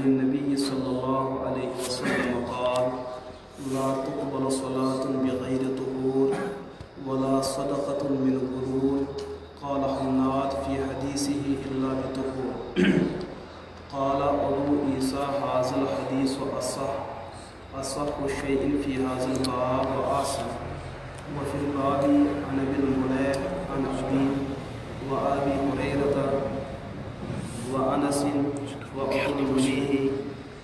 النبي صلى الله عليه وسلم قال لا تقبل صلاة بغير طهور ولا صدقة من غرور. قال حناد في حديثه إلا بطهور. قال أبو عيسى هذا الحديث أصح شيء في هذا الباب وأحسن. وفي الباب عن أبي المليح عن وأبي هريرة وأنس وأبو المليح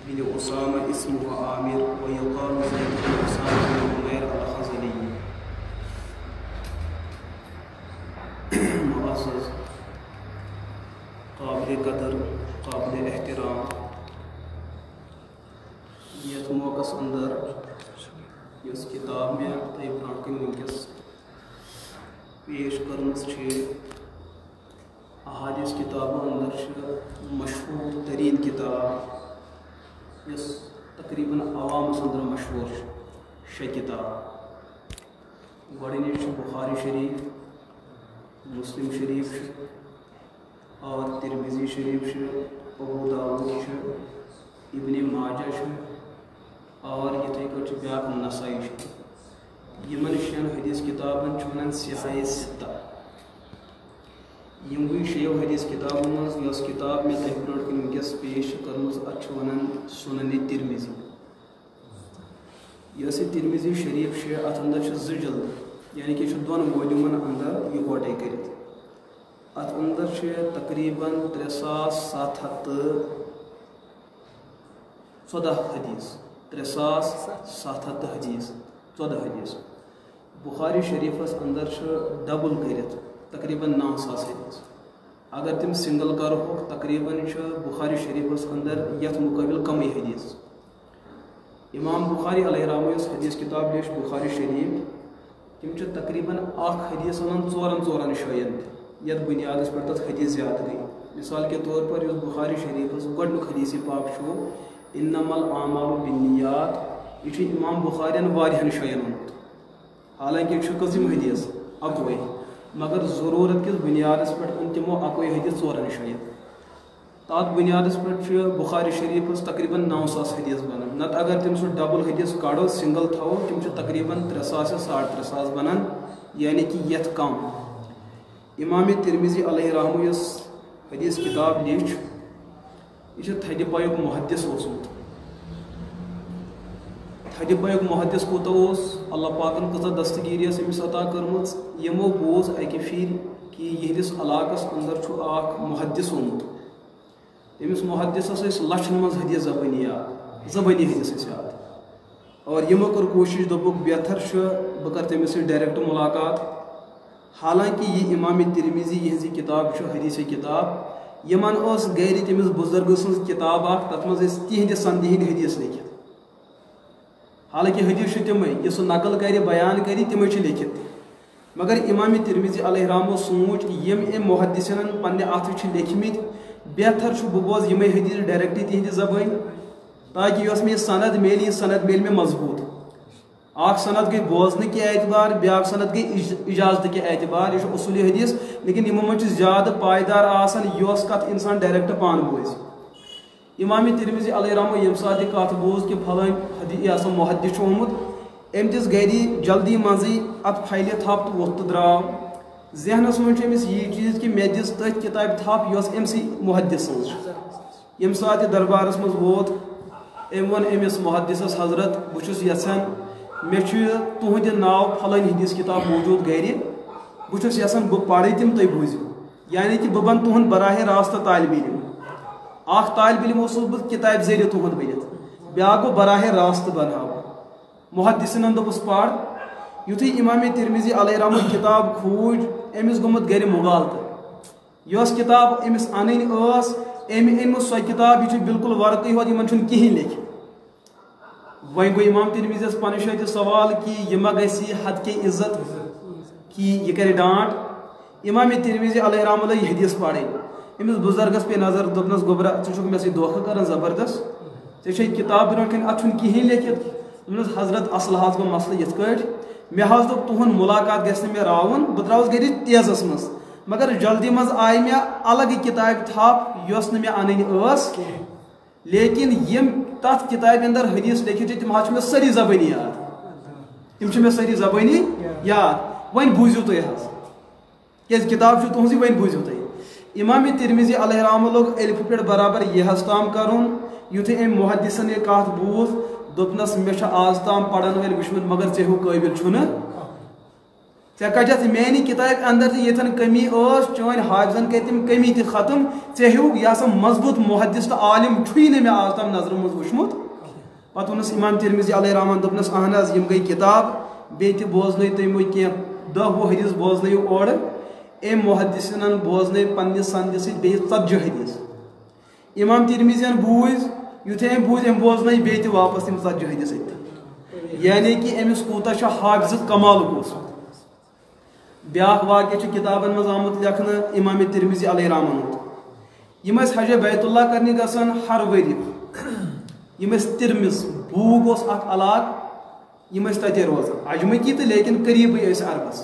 بن أسامة اسمه عامر ويقال زيد بن أسامة بن عمير الخزرجي. معزز قابل قدر قابل احترام یتھ موقع اندر اس کتاب میں تھی برانٹ کن ونکس پیش کرمز احادیث کتابوں اندر مشہور ترین کتاب یس تقریباً عوام اندر مشہور شے کتاب گۄڈنِچ بخاری شریف مسلم شریف اور ترمذی شریف ابو داؤد ابن ماجہ اور یتھے کٹ بیاکھ نسائی یمن شین حدیث کتابن ونان صحیح ستہ یموی شیو حدیث کتابوں مز یس کتاب میں تہ برونٹ کن ونکس پیش کرمز ات ونان سنن ترمذی. یس ترمذی شریف ات اندر زٕ جلد یعنی کہ دون ولیومن اندر یکوٹے کرت. ات اندر تقریباً 3714 حدیث 3714 حدیث 14 حدیث. بخاری شریفس اندر ڈبل کرت تقریباً 9000 حدیث. اگر تم سنگل کرو تقریباً بخاری شریفس اندر یت مقابل کم حدیث. امام بخاری علیہ رحمہ یس حدیث کتاب لیش بخاری شریف تم تقریباً اخ حدیث ونان ژورن شاین یت بنیادس پر تت حدیث زیادہ گئی. مثال کے طور پر اس بخاری شریفس گۄڈنیُک حدیث پاک چھُ انما الاعمال بالنیات یہ امام بخارین واریاہن شاین ونمت. حالانکہ یہ قسم حدیث اکوے مگر ضرورت کس بنیادس پہ ان تمو اکوے حدیث ژورن شاین. تات بنیادس پہ بخاری شریفس تقریباً 9000 حدیث بنان. نت اگر تم سہ ڈبل حدیث کڑو سنگل تھو تم تقریباً 3000 سے 3500 بنان یعنی کہ یت کم. امام ترمذی علیہ رحمہ یس حدیث کتاب لیچ یہ تھدِ پایُک محدث اوسمت. تھدِ پایُک محدث کوتاہ اللہ پاکن کۭژاہ دستگیری أمس عطا کٔرمٕژ. یمو بوز اکہ پھر کہ یہندس علاقس اندر چھُ اکھ محدث آمُت. تٔمِس محدثس ٲسۍ لچھن منٛز حدیث زبٲنی حدیث ٲسۍ یاد اور یمو کٔر کوٗشش دوٚپُکھ بہتر چھُ بہٕ کرٕ تٔمِس سۭتۍ ڈایریکٹ ملاقات. حالانکہ یہ امام ترمذی یہذ کتاب حدیث کتاب یمن گھر تمس بزرگ سن کتاب اخ تر مز تہند سندی ہند حدیث لکھت. حالانکہ حدیث تمے یہ سہ نقل کر بیان کر تمے لکھت مگر امام ترمذی علیہ رحمہ سوچ یم محدثن پنہ اتھ لیکھمت بہتر بہ بوز یمے حدیث ڈائریکٹ تہند زبان تاکہ یس مے سند میل یہ سند میل مے مضبوط. اخ سند گئی بوزن کے اعتبار بیاکھ سند گئی اجازت کے اعتبار یہ اصول حدیث لیکن یمو من زیادہ پائیدار آسان یس کت انسان ڈائریکٹ پان بوز. امام ترمذی علیہ رحمہ یم سات کت بوز کہ پھلان حدیث محدث آمت ام دس گھر جلدی مزے ات پھیلے تھپ تو ووت تو درو ذہنس من امس یہ چیز کہ مے دس تھی کتاب تھپ یس ام سی محدث سن. یم سات دربارس مز ووت ام ون امس محدثس حضرت بہس یژھان مے تہند ناو پھلٲنۍ حدیث کتاب موجود گھر بہس یژھان بہ پڑھ تم تھی بوزو یعنی کہ بہ بن تہند براہ راست طالب علم. اخ طالب علم اوسس بہ کتاب ذریعہ تہند بنت بیاکھ گو براہ راست بناو. محدثن دوپس پڑھ یتھے امام ترمذی علیہ رحمہ کتاب کھوج امس گومت گھر مغالطہ یس کتاب امس انن ٲس أمۍ سۄ کتاب یہ بالکل ورقی ہوت یمن چھُنہٕ کہین لیکھِتھ. وۄنۍ گوٚو امام ترمذیس پننہِ جایہِ سوال کہ یہ ما گژھِ حد کے عزت کہ یہ کرِ ڈانٹ. امام ترمذی علیہ رحمہ اللہ یہ حدیث پڑھے امس بزرگس پہ نظر دوپنس گوبرا ژٕ چھُکھ مےٚ سۭتۍ دھوکہ کران زبردست ژےٚ چھے کتاب برونٛٹھ کَنۍ اتھ چھُنہٕ کہین لیکھِتھ. دوٚپنس حضرت اصل حظ گوٚو مسلہٕ یِتھ کٲٹھۍ مےٚ حظ دوٚپ تُہُنٛد ملاقات گژھِ نہٕ مےٚ راوُن بہٕ درٛاوُس گرِ تیزس منٛز مگر جلدی مز آئی مےٚ الگ کتاب تھپ یۄس نہٕ مےٚ انٕنۍ ٲس لیکن یم تات کتاب اندر حدیث لیکھت تم حظ ساری زبانی یاد تم ساری زبانی یاد ون بوزیو تھی حظ کیاز کتاب تہذی ون بوزیو تھی امام ترمذی علیہ رحمہ لوگ الف پہ برابر یہ حس تام کرن یتھے ام محدثن یہ کت بوز دپنس مے آز تام پڑھن ول وچمت مگر ژے ہیو قابل چھُنہ ژے کتھ میانہ کتاب اندر یتھن کمی ٲس چٲنۍ حافظن کر تم کمی تہ ختم ژے ہیو یہ سا مضبوط محدث تو عالم چھُی نہٕ مےٚ آز تام نظر منٛز وٕچھمُت پتہٕ ووٚنُس امام ترمذی علیہ رحمان دپنس اہن حظ یم گٔے کتاب بیٚیہِ تہِ بوزنٲیِو تُہۍ مےٚ کینٛہہ 10-20 حدیث بوزنٲیِو اورٕ ام محدثن بوزنے پنس سند سۭتۍ بیٚیہِ 40 حدیث امام ترمذین بوٗز یُتھُے أمۍ بوٗز أمۍ بوزنٲے بیٚیہِ تہِ واپس تِم 40 حدیث أتۍ یعنی کہ أمِس کوٗتاہ چھُ حافظ کمالُک اوسمُت بیٛاکھ واقعہ چھُ کتابن منٛز آمُت لیکھنہٕ امام ترمذی علیہ رحمان ہُنٛد یم ٲسۍ حجِ بیت اللہ کرنہِ گژھان ہر ؤرۍ یم ٲسۍ ترمز بوٗگ اوس اکھ علاقہٕ یم ٲسۍ تتے روزان اجمکی تہٕ لیکن قریٖبٕے ٲسۍ عربس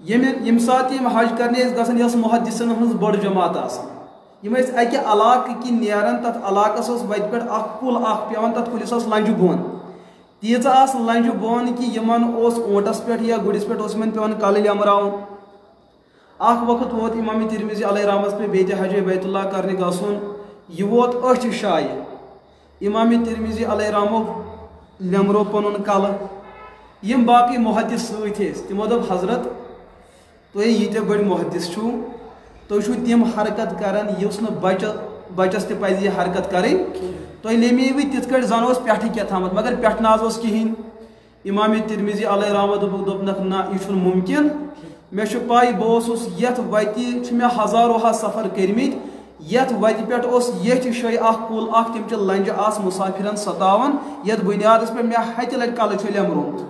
یم ساتہٕ یم حج کرنے ٲسۍ گژھان یہِ ٲس محدثن ہٕنٛز بٔڑ جماعت آسان یم ٲسۍ اکہِ علاقہٕ کِنۍ نیران تتھ علاقس اوس وتہِ پٮ۪ٹھ اکھ کُل اکھ پیوان تتھ کُلِس ٲس لنجہِ بۄن تیٖژاہ آسہٕ لنجہِ بۄن کہ یمن اوس اونٹس پٮ۪ٹھ یا گُرِس پٮ۪ٹھ اوس یمن پیوان کلہٕ لیمراوُن اکھ وقت ووت امام ترمذی علیہ رحمس پہ بیٚیہِ تہِ حجِ بیت اللہ کرنہِ گژھُن یہِ ووت أچھِ شایہِ امام ترمذی علیہ رحمو لیمرو پنُن کلہٕ یم باقٕے محدث سۭتۍ ٲسۍ تِمو دوٚپ حضرت تُہۍ ییٖتیٛاہ بٔڑۍ محدث چھُو تُہۍ چھُو تِم حرکت کران یُس نہٕ بچس تہِ پزِ یہِ حرکت کرٕنۍ تُہۍ لیمیوٕ تِتھ کٲٹھۍ زن اوس پٮ۪ٹھٕ کینٛہہ تھامُت مگر پٮ۪ٹھٕ نہ حظ اوس کِہیٖنۍ امام ترمذی علیہ رحمہ دوٚپنکھ نہ یہِ چھُنہٕ مُمکِن مےٚ چھُ پاے بہٕ اوسُس یتھ وتہِ چھِ مےٚ ہزارو ہا سفر کٔرمٕتۍ یتھ وتہِ پٮ۪ٹھ اوس ییٚتھۍ جایہِ اکھ کُل اکھ تِم چہِ لنجہِ آسہٕ مُسافِرن ستاوان یتھ بُنیادس پٮ۪ٹھ مےٚ ہتہِ لٹہِ کلہٕ چھُ لیمرومُت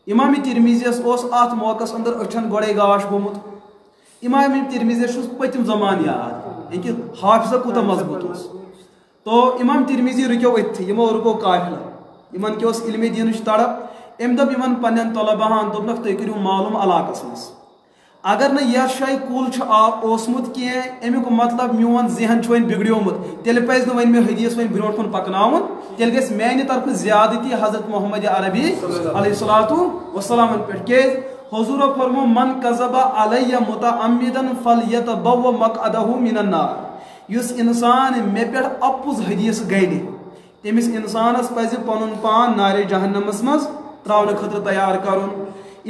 امام ترمذیس اوس اتھ موقعس اندر أچھن گۄڈے گاش گوٚمُت امام ترمذیس چھُس پٔتِم زمان یاد یہِ حافظہ کوٗتاہ مضبوٗط اوس تو امام ترمذی رُکیو أتھی یمو رُکو قافلہ یمن کیٛاہ اوس علمِ دیٖنٕچ تڑپ أمۍ دوٚپ یمن پننٮ۪ن طلباہن دوٚپنکھ تُہۍ کٔرِو معلوٗم علاقس منٛز اگر نہٕ یتھ جایہِ کُل چھُ اوسمُت کینٛہہ امیُک مطلب میون ذہن چھُ وۄنۍ بگڑیومُت تیٚلہِ پزِ نہٕ وۄنۍ مےٚ حدیث وۄنۍ برونٛٹھ کُن پکناوُن تیٚلہِ گژھِ میانہِ طرفہٕ زیادتی حضرت محمد عربی علیہ الصلوۃ والسلامن پٮ۪ٹھ کیٛازِ حضوٗرو فرمو من کذب علیہ متعمدن فلیتبوأ مقعدہ من النار یُس انسان مےٚ پٮ۪ٹھ اپُز حدیث گڑِ تٔمِس انسانس پزِ پنُن پان نارِ جہنمس منٛز تراونہٕ خٲطرٕ تیار کرُن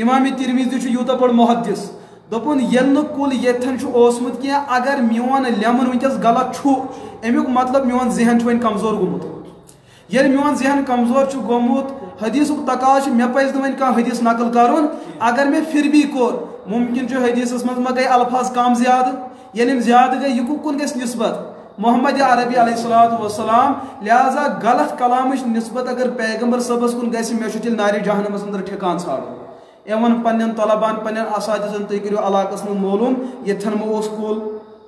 امام ترمذی چھُ یوٗتاہ بوٚڑ محدث دوٚپُن ییٚلہِ نہٕ کُل ییٚتھٮ۪ن چھُ اوسمُت کینٛہہ اگر میون لیمُن وٕنکٮ۪س غلط چھُ امیُک مطلب میون ذہن چھُ وۄنۍ کمزور گوٚمُت ییٚلہِ میون ذہن کمزور چھُ گوٚمُت حدیثُک تقاضہٕ چھُ مےٚ پزِ نہٕ وۄنۍ کانٛہہ حدیث نقل کرُن اگر مےٚ پھر بھی کوٚر مُمکِن چھُ حدیثس منٛز ما گٔے الفاظ کم زیادٕ ییٚلہِ یِم زیادٕ گٔے یہِ کُن گژھِ نسبت محمد عربی علیہ الصلوۃ والسلام لہذا غلط کلامٕچ نسبت اگر پیغمبر صٲبس کُن گژھِ مےٚ چھُ تیٚلہِ نارِ جہنمس اندر ٹھِکان ژھانڈُن أمۍ ووٚن پننٮ۪ن طلباہن پننٮ۪ن اساتذن تُہۍ کٔرِو علاقس منٛز معلوٗم ییٚتھٮ۪ن مہ اوس کُل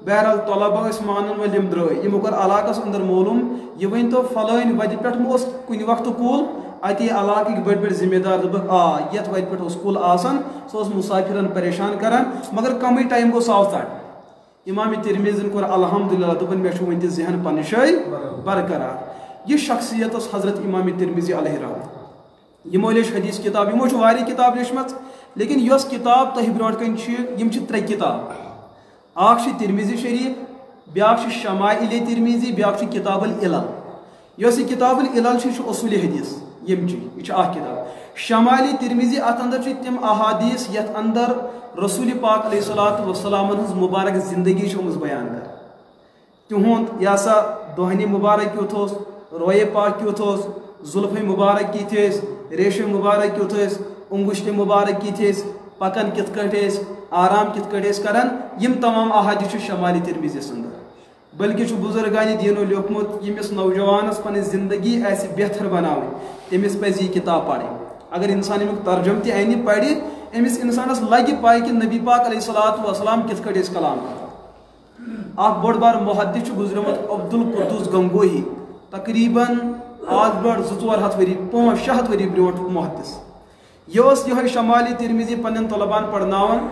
بہرحال طلبا ٲسۍ مانن وٲلۍ یِم درٛاے یِمو کوٚر علاقس اندر معلوٗم یہِ ؤنۍتو فلٲنۍ وتہِ پٮ۪ٹھ مہ اوس کُنہِ وقتہٕ کُل اتی علاقٕکۍ بٔڑۍ بٔڑۍ ذمہٕ دار دوٚپکھ آ یتھ وتہِ پٮ۪ٹھ اوس کُل آسان سُہ اوس مُسافِرن پریشان کران مگر کمٕے ٹایم گوٚو سُہ آو ژٹ امام ترمذین کوٚر الحمدُاللہ دوٚپُن مےٚ چھُ وُنہِ تہِ ذہن پننہِ جایہِ برقرار یہِ شخصیت ٲس حضرت امام ترمذی علیہ رحمہ یمو لیچھ حدیث کتاب یمو چھُ واریاہ کتاب لیچھمژ لیکن یۄس کتاب تۄہہِ برونٛٹھ کَنۍ چھِ یِم چھِ 3 کتاب اکھ چھِ ترمذی شریٖف بیاکھ چھِ شمائل ترمذی بیاکھ چھِ کتاب العلل یۄس یہِ کتاب العلل چھِ یہِ چھُ اصوٗلِ حدیث یِم چھِ یہِ چھِ اکھ کتاب شمائل ترمذی اتھ اندر چھِ تِم احادیث یتھ اندر رسول پاک علیہ الصلوۃ والسلامن ہٕنٛز مبارک زندگی چھِ آمٕژ بیان کرنہٕ تِہُنٛد یہِ ہسا دۄہنہِ مبارک کیُتھ اوس رویے پاک کیُتھ اوس زُلفے مبارک کِتھ ٲسۍ ریشے مبارک کیُتھ ٲسۍ انگشتہِ مبارک کِتھ ٲسۍ پکان کِتھ کٲٹھۍ ٲسۍ آرام کِتھ کٲٹھۍ ٲسۍ کران یِم تمام احادیث چھِ شمائل ترمذیَس اندر بلکہ چھُ بُزرگانہِ دیٖنو لیوٗکھمُت ییٚمِس نوجوانس پنٕنۍ زندگی آسہِ بہتر بناوٕنۍ تٔمِس پزِ یہِ کتاب پرٕنۍ اگر انسان امیُک ترجم تہِ انہِ پرِ أمِس انسانس لگہِ پاے کہِ نبی پاک علیہ الصلوۃ والسلام کِتھ کٲٹھۍ ٲسۍ کلام کران اکھ بوٚڑ بار محدث چھُ گُزریومُت عبدالقدوس گنگوہی تقریباً آز برونٛٹھ 200-400 ؤری 500-600 ؤری برونٛٹھ محدث یہِ اوس یِہوے شمائل ترمذی پننٮ۪ن طلباہن پرناوان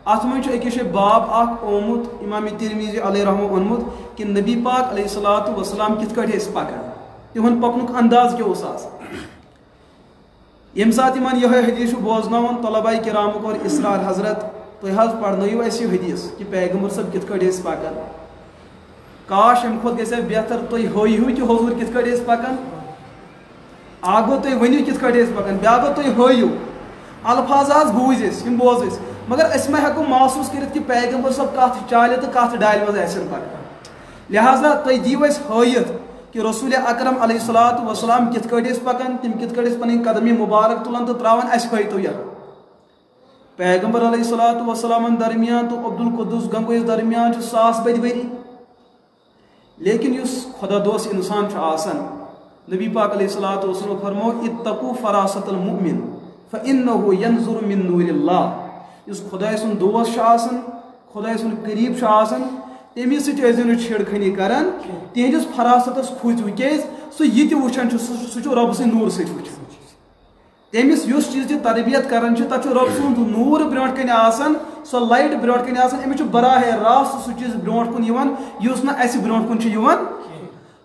ات من اکس باب اخ آمت امام ترمذی علیہ رحمہ اونمت کہ نبی پاک علیہ الصلوۃ والسلام کت کٹ پکان تہن پکنک انداز کیا اس یم سات ان یہ حدیث بوزن طلباء کرام اور اصرار حضرت تھی حض پڑھنو اس حدیث کہ پیغمبر صاحب کت کٹ پکان کاش ام کھت گھے بہتر تھی ہو کہ حضور کت کٹ پکان اگو تھی ونو کت کٹ پکان بیا گو تھی ہو الفاظ بوز بوز مگر اس میں ہیکو محسوس کرت کہ پیغمبر صاحب کت چالہ تو کت ڈالہ مز آسن پکان لہذا تھی دیو اس ہائت کہ رسول اکرم علیہ الصلوۃ والسلام کت کٹ پکان تم کت کٹ پن قدم مبارک تلان تو تراوان اس ہائتو یہ پیغمبر علیہ الصلوۃ والسلام درمیان تو عبد القدوس گنگوئی درمیان 1000 بد وری لیکن اس خدا دوست انسان آسان نبی پاک علیہ الصلوۃ والسلام فرمو اتقوا فراست المؤمن فانه ينظر من نور اللہ اس خدا سن دوست آسان خدا سن قریب آسان تمس سن چھڑ کھنی کران تہندس فراستس کھوت کیاز سہ یہ وچان سہ رب سن نور ست وچان تمس اس چیز کی تربیت کران تک رب سند نور برونٹ کن آسان سو لائٹ برونٹ کن آسان امس براہ راست سہ چیز برونٹ کن اس نا اس برونٹ کن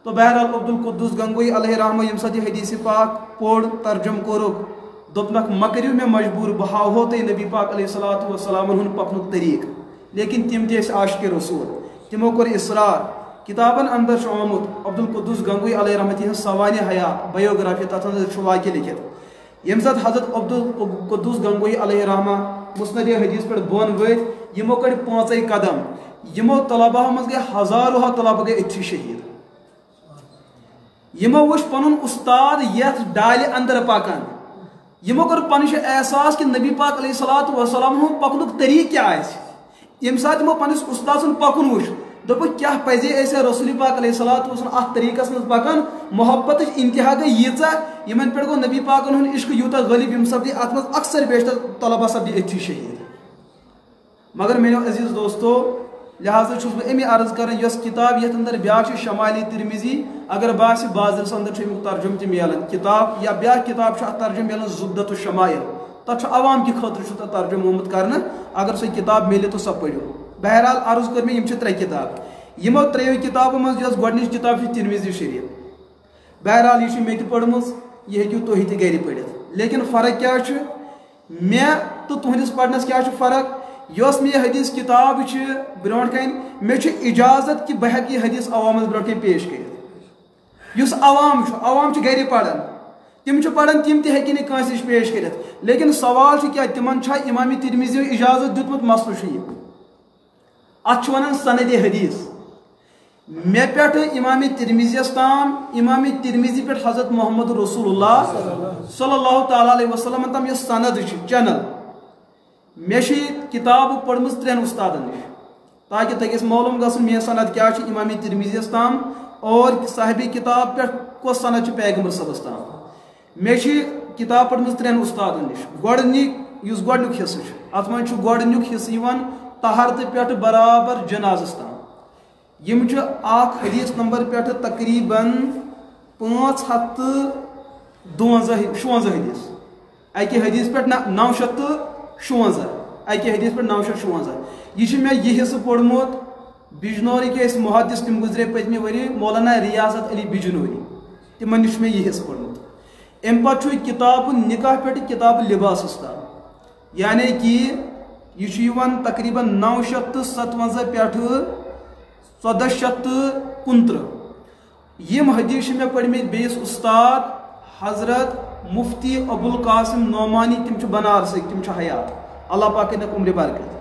تو بہرحال عبد القدوس گنگوئی علیہ رحمہ یم سات حدیث پاک پوڑ ترجم کورک دپنک مکریو میں مجبور بہاو تے نبی پاک علیہ الصلوۃ والسلام ہن پکنک طریق لیکن تم تیس عاشق رسول تمو کور اصرار کتابن اندر آمت عبد القدوس گنگوئی علیہ رحمہ سوانح حیا بایوگرافی تتھ اندر واقع لکھت یم سات حضرت عبد القدوس گنگوئی علیہ رحمہ مسند حدیث پہ بون ورت یمو کڑ 5 قدم یمو طلبہ مز گئے ہزاروں طلبہ گئے اتھی شہید یمو وش پنن استاد یت ڈال اندر پکان یمو کر پنش احساس کہ نبی پاک علیہ الصلوۃ والسلام پکنک طریق کیا یم سات یمو پنس استاد سن پکن وش دپ کیا پزے ایسے رسول پاک علیہ الصلوۃ والسلام ات طریقس مز پکان محبت انتہا گئی ییژا یمن پہ گو نبی پاکن ہن عشق یوتا غالب یم سپدی ات مز اکثر بیشتر طلبہ سپدی اتھی شہید مگر میرے عزیز دوستو لہذا چھس بہ امی عرض کران یس کتاب یت اندر بیاکھ شمائل ترمذی اگر باس بازرس اندر ترجم تہ میلان کتاب یا بیاکھ کتاب ترجم میلان زبدۃ الشمائل تتھ عوام کی خاطر ترجم آمت کرنا اگر سہ کتاب میلے تو سہ پڑھو بہرحال عرض کر میں یم 3 کتاب یمو 3 کتابو مز یس گۄڈنِچ کتاب ترمذی شریف بہرحال یہ مے تہ پڑھمٕژ یہ ہیٚکِو تُہۍ تہِ گرِ پٔرِتھ لیکن فرق کیا مے تو تہندس پڑھنس کیا فرق یس میں حدیث کتاب برونٹ کن مے اجازت کہ بہ ہیٚکہٕ یہ حدیث عوامس برونٹ کن پیش کرت یس عوام گر پڑھان تم پڑھان تم تہ ہیٚکہِ نہٕ کٲنٛسہِ نِش پیش کٔرِتھ لیکن سوال کیا تمن چھا امام ترمذی اجازت دیُتمُت مسلہٕ چھُ یہِ ات ونان سند حدیث مے پہ امام ترمذیس تام امام ترمذی پہ حضرت محمد رسول اللہ صلی اللہ تعالی علیہ وسلم تام یہ سند چینل مے کتاب پڑھمٕژ 3 استادن نش تاکہ تک معلوم گژھن میری سند کیا امام ترمذیس تام اور صاحب کتاب پہ کس سند پیغمبر صبس تام مے کتاب پڑھمٕژ 3 استادن نش گۄڈنیُک حصہٕ ات من گۄڈنیُک حصہٕ یِوان طہارت پہ برابر جنازس تام یم اخ حدیث نمبر پہ تقریباً 556 حدیث اکہ حدیث پہ 956 اکہ حدیث پہ 956 یہ میں یہ حصہ پوڑمت بجنوری کے اس محدث تم گزرے پتمہ وری مولانا ریاضت علی بجنوری تمن نش میں یہ حصہ پوڑمت ام پہ کتاب نکاح پہ کتاب لباس تام یعنی کہ یہ تقریباً 957 پہ 1453 یم حدیث میں پڑھمت بیس استاد حضرت مفتی ابو القاسم نعمانی تم بنارس تم حیات اللہ پاک کرنک عمر برکت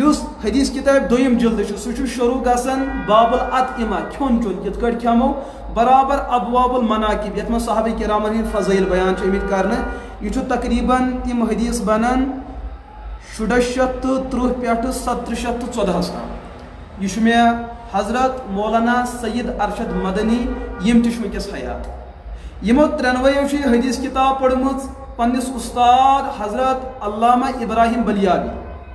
اس حدیث کتاب دویم جلد سہ شروع گژھان باب الاطعمہ کھون چون کت کٹ کھمو برابر ابواب المناقب یت من صحابہ کرام ہند فضائل بیان آمت کرنے یہ تقریباً تم حدیث بنان 630 پہ 714 تام یہ میں حضرت مولانا سید ارشد مدنی یم تس حیات یمو 3 حدیث کتاب پڑھمٕژ پنس استاد حضرت علامہ ابراہیم بلیابی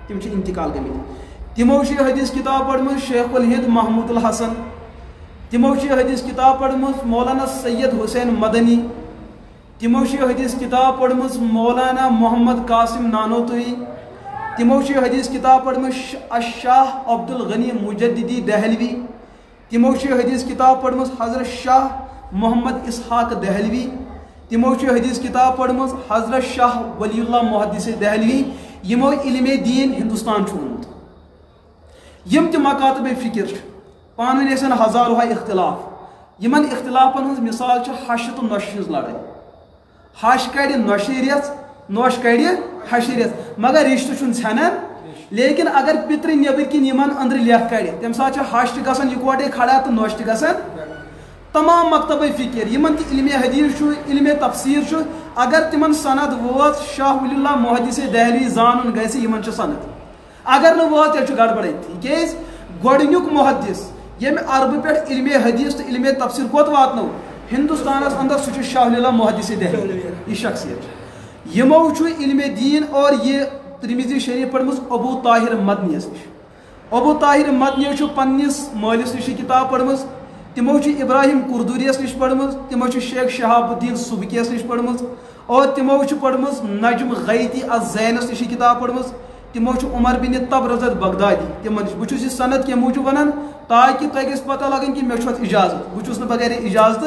تم انتقال گمت تمو حدیث کتاب پڑھمٕژ شیخ الہند محمود الحسن تمو حدیث کتاب پڑھمٕژ مولانا سید حسین مدنی تمو حدیث کتاب پڑھمٕژ مولانا محمد قاسم نانوتوی تمو حدیث کتاب پڑھم الشاہ عبد الغنی مجددی دہلوی، تمو حدیث کتاب پڑھم حضرت شاہ محمد اسحاق دہلوی، تمو حدیث کتاب پڑھم حضرت شاہ ولی اللہ محدث دہلوی، یمو علم دین ہندوستان چھوڑمت. یم تہ مکاتب فکر پانونی ٲسن ہزارہ اختلاف، یمن اختلافن ہز مثال ہش تو نوش ہز لڑائی. ہش کڑ نوشیریت، نوش کڑ ہشیریت، مگر رشتہ چھن ژھنان. لیکن اگر پتر نیبر کن یمن اندر لیکھ کڑ تمہ سات ہش تہ گژھان اکوٹے کھڑا تو نوش تہ گژھان. تمام مکتب فکر یمن تہ علم حدیث علم تفسیر اگر تمن سند ووت شاہ ولی اللہ محدث دہلوی زانن گژھِ یمن سند، اگر نہ ووت تیل گڑبڑ کیاز گۄڈنیُک محدث یم عربہ پہ علم حدیث تو علم تفسیر کوت واتنو ہندوستانس اندر سہ شاہ ولی اللہ محدث دہلوی. یہ شخصیت یمو علم دین اور یہ ترمذی شریف پڑھمس ابو طاہر مدنی نش. ابو طاہر مدنی پنس مالس نش کتاب پڑھمس، تمو ابراہیم قردوریس نش پڑھمس، تمو شیخ شہاب الدین سبکیس نش پڑھمس، اور تمو پڑھمس نجم غیتی الزینس نش کتاب پڑھمس، تمو عمر بن تبرزت بغدادی تمن نش. بہٕ چھُس یہ سند کیا موجود ونان تاکہ تہ گژھِ پتہ لگن کہ مے چھُ اجازت، بہٕ چھُس نہٕ بغیر اجازت.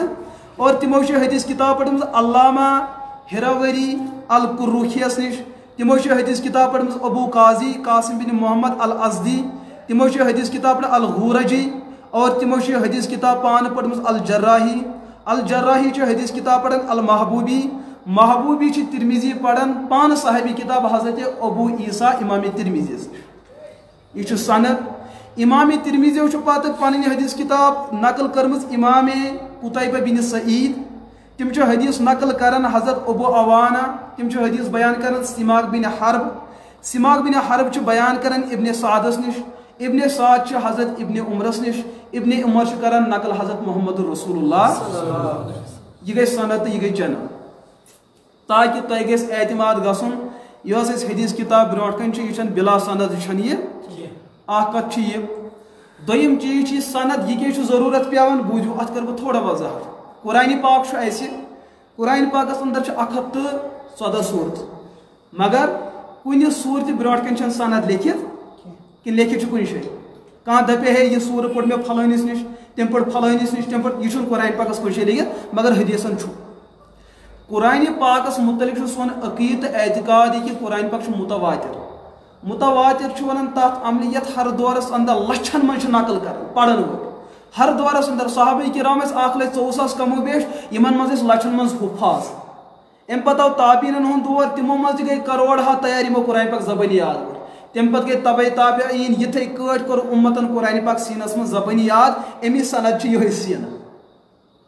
اور تمو حدیث کتاب پڑھمس علامہ ہراوری القروخیس نش، تمو حدیث کتاب پڑھمس ابو قاضی قاسم بن محمد الازدی، تمو حدیث کتاب پڑھ الغورجی، اور تمو حدیث کتاب پان پڑھمس الجراحی. الجراحی حدیث کتاب پڑھن المحبوبی، محبوبی ترمذی پڑھن پان صاحبی کتاب حضرت ابو عیسیٰ امام ترمذی. یہ سند. امام ترمذی پتہ پنن حدیث کتاب نقل کرمز امام قتیبہ بن سعید، تم حدیث نقل کرن حضرت ابو عوانہ، تم حدیث بیان کرن سماک بن حرب، سماک بن حرب بیان کرن ابن سعدس نش، ابن سعد حضرت ابن عمرس نش، ابن عمر کرن نقل حضرت محمد رسول اللہ. یہ گئی سند تو یہ گئی چینل تاکہ تہ گژھِ اعتماد گژھن یہ حدیث کتاب برونٹ کن یہ بلا سند یہ اخ کت یہ. دویم چیز یہ سند یہ کیا ضرورت پیوان بوجھو ات کر تھوڑا وضاحت. قرآن پاک اس قرآن پاکس اندر 114 صورت، مگر کن صورت برونٹ کن سند لکھت کہ لکھت کن جائے کھانا دپے ہے یہ سور پڑھ مے فلانس نش تم پڑھ فلانس نش تم پڑھ، یہ قرآن پاکس کن جائے لکھت مگر حدیثن قرآن پاکس متعلق سون عقید اعتقاد کہ قرآن پاک متواتر. متواتر ونان تات عملیت ہر دورس اندر لچھن من نقل کر پڑھن وول ہر دورس اندر صحابہ کرام 1,04,000 کم و بیش یمن مز لچھن من حفاظ. ام پتہ آو تابعین ہند دور تمو مز گئی کروڑ ہا تیار یمو قرآن پاک زبانی یاد کر. تم پتہ گئی تبع تابعین یتھے کٹ کور امتن قرآن پاک سینس من زبانی یاد. امی سند یہ سین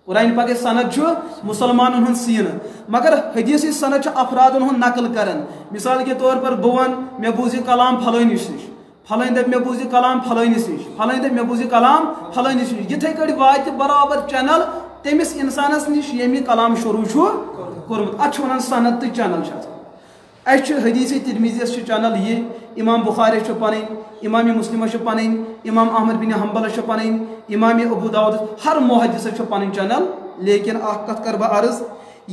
قرآن پاک سند مسلمان ہند سین، مگر حدیث سند افراد ہند نقل کرن. مثال کے طور پر بون مے بوز یہ کلام فلانس نش، فلان دپ مے بوز یہ کلام فلانس نش، فلان دپ مے بوز یہ کلام فلانس نش. یتھے کٹ وات برابر چینل تمس انسانس نش یمی کلام شروع کورمت. ات ونان سند تو چینل. اس حدیث ترمذی چینل یہ امام بخاری پن، امام مسلم پن، امام احمد بن حنبل پن، امام ابو داود، ہر محدث پن چینل. لیکن اخ کت کر بہ عرض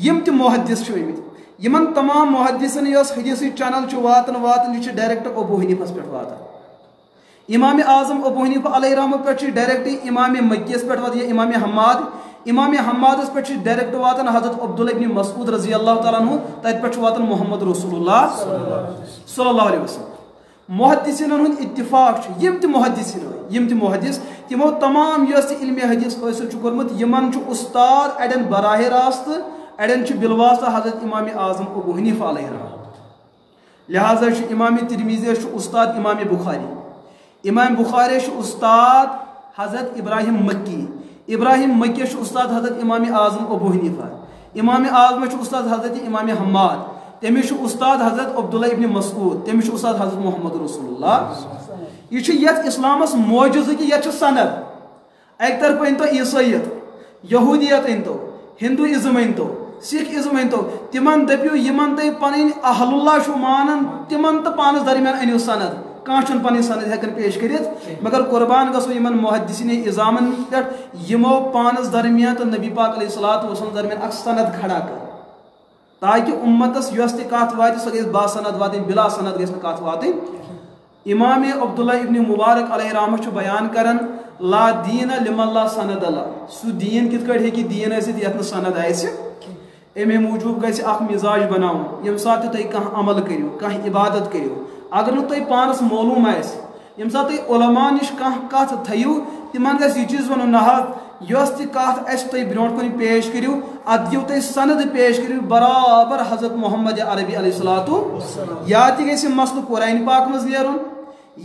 یم تہ محدث آمت یمن تمام محدثن یس حدیث چینل واتن واتن یہ ڈائریکٹ ابو حنیفس پہ واتان. امام اعظم ابو حنیفہ علیہ رحمہ پہ ڈائریکٹ امام مکیس پہ واتان یا امام حماد، امام حمادس پہ ڈائریکٹ واتان حضرت عبداللہ ابن مسعود رضی اللہ تعالیٰ عنہ، تت پہ واتان محمد رسول اللہ صلی اللہ علیہ وسلم. محدثین ہند اتفاق یم تہ محدث تمو تمام یس علم حدیث حاصل کورمت یمن استاد اڑین براہ راست اڑین بالواسطہ حضرت امام اعظم ابو حنیفہ علیہ رحمہ. لہذا امام ترمذی استاد امام بخاری، امام بخاری استاد حضرت ابراہیم مکی، ابراہیم مکی استاد حضرت امام اعظم ابو حنیفہ، امام اعظم استاد حضرت امام حماد، تمس استاد حضرت عبداللہ ابن مسعود، تمس استاد حضرت محمد رسول اللہ. یہ یت اسلامس موجود کہ یہ سند ایک طرف انتو عیسائیت، یہودیت انتو، ہندوازم انتو، سکھ ازم انتو، تمن دپیو یمن تہ پن اہل اللہ مانن تمن تو پانس درمیان انیو سند. کان پن سند ہیکن پیش کرت مگر قربان گھو یمن محدثین اظامن پہ یمو پانس درمیان تو نبی پاک علیہ الصلوۃ والسلام درمیان اک سند کھڑا کر تاکہ امتس یس تہ کت وات سہ گژھِ با سند واتن بلا سند گژھِ نہ کت واتن. امام عبداللہ ابن مبارک علیہ رحمہ بیان کرن لا دین لمن لا سند اللہ سو دین کت کڑ ہیکی دین ایسے یت سند ایسے امی موجوب گژھِ اخ مزاج بناؤن یم سات تُہۍ کانٛہہ عمل کٔرِو کانٛہہ عبادت کٔرِو اگر نہٕ تۄہہِ پانس معلوٗم آسہِ یم سات تُہۍ علماء نِش کانٛہہ کتھ تھٲیِو تمن گژھِ یہِ چیٖز ونُن نہ حظ یۄس تہِ کتھ اسہِ تُہۍ برونٛٹھ کُن پیش کٔرِو اتھ دِیِو تُہۍ سند پیش کٔرِو برابر حضرت محمد عربی علیہ الصلوۃ یا تہِ گژھِ یہِ مسلہٕ قرآنِ پاک منٛز نیرُن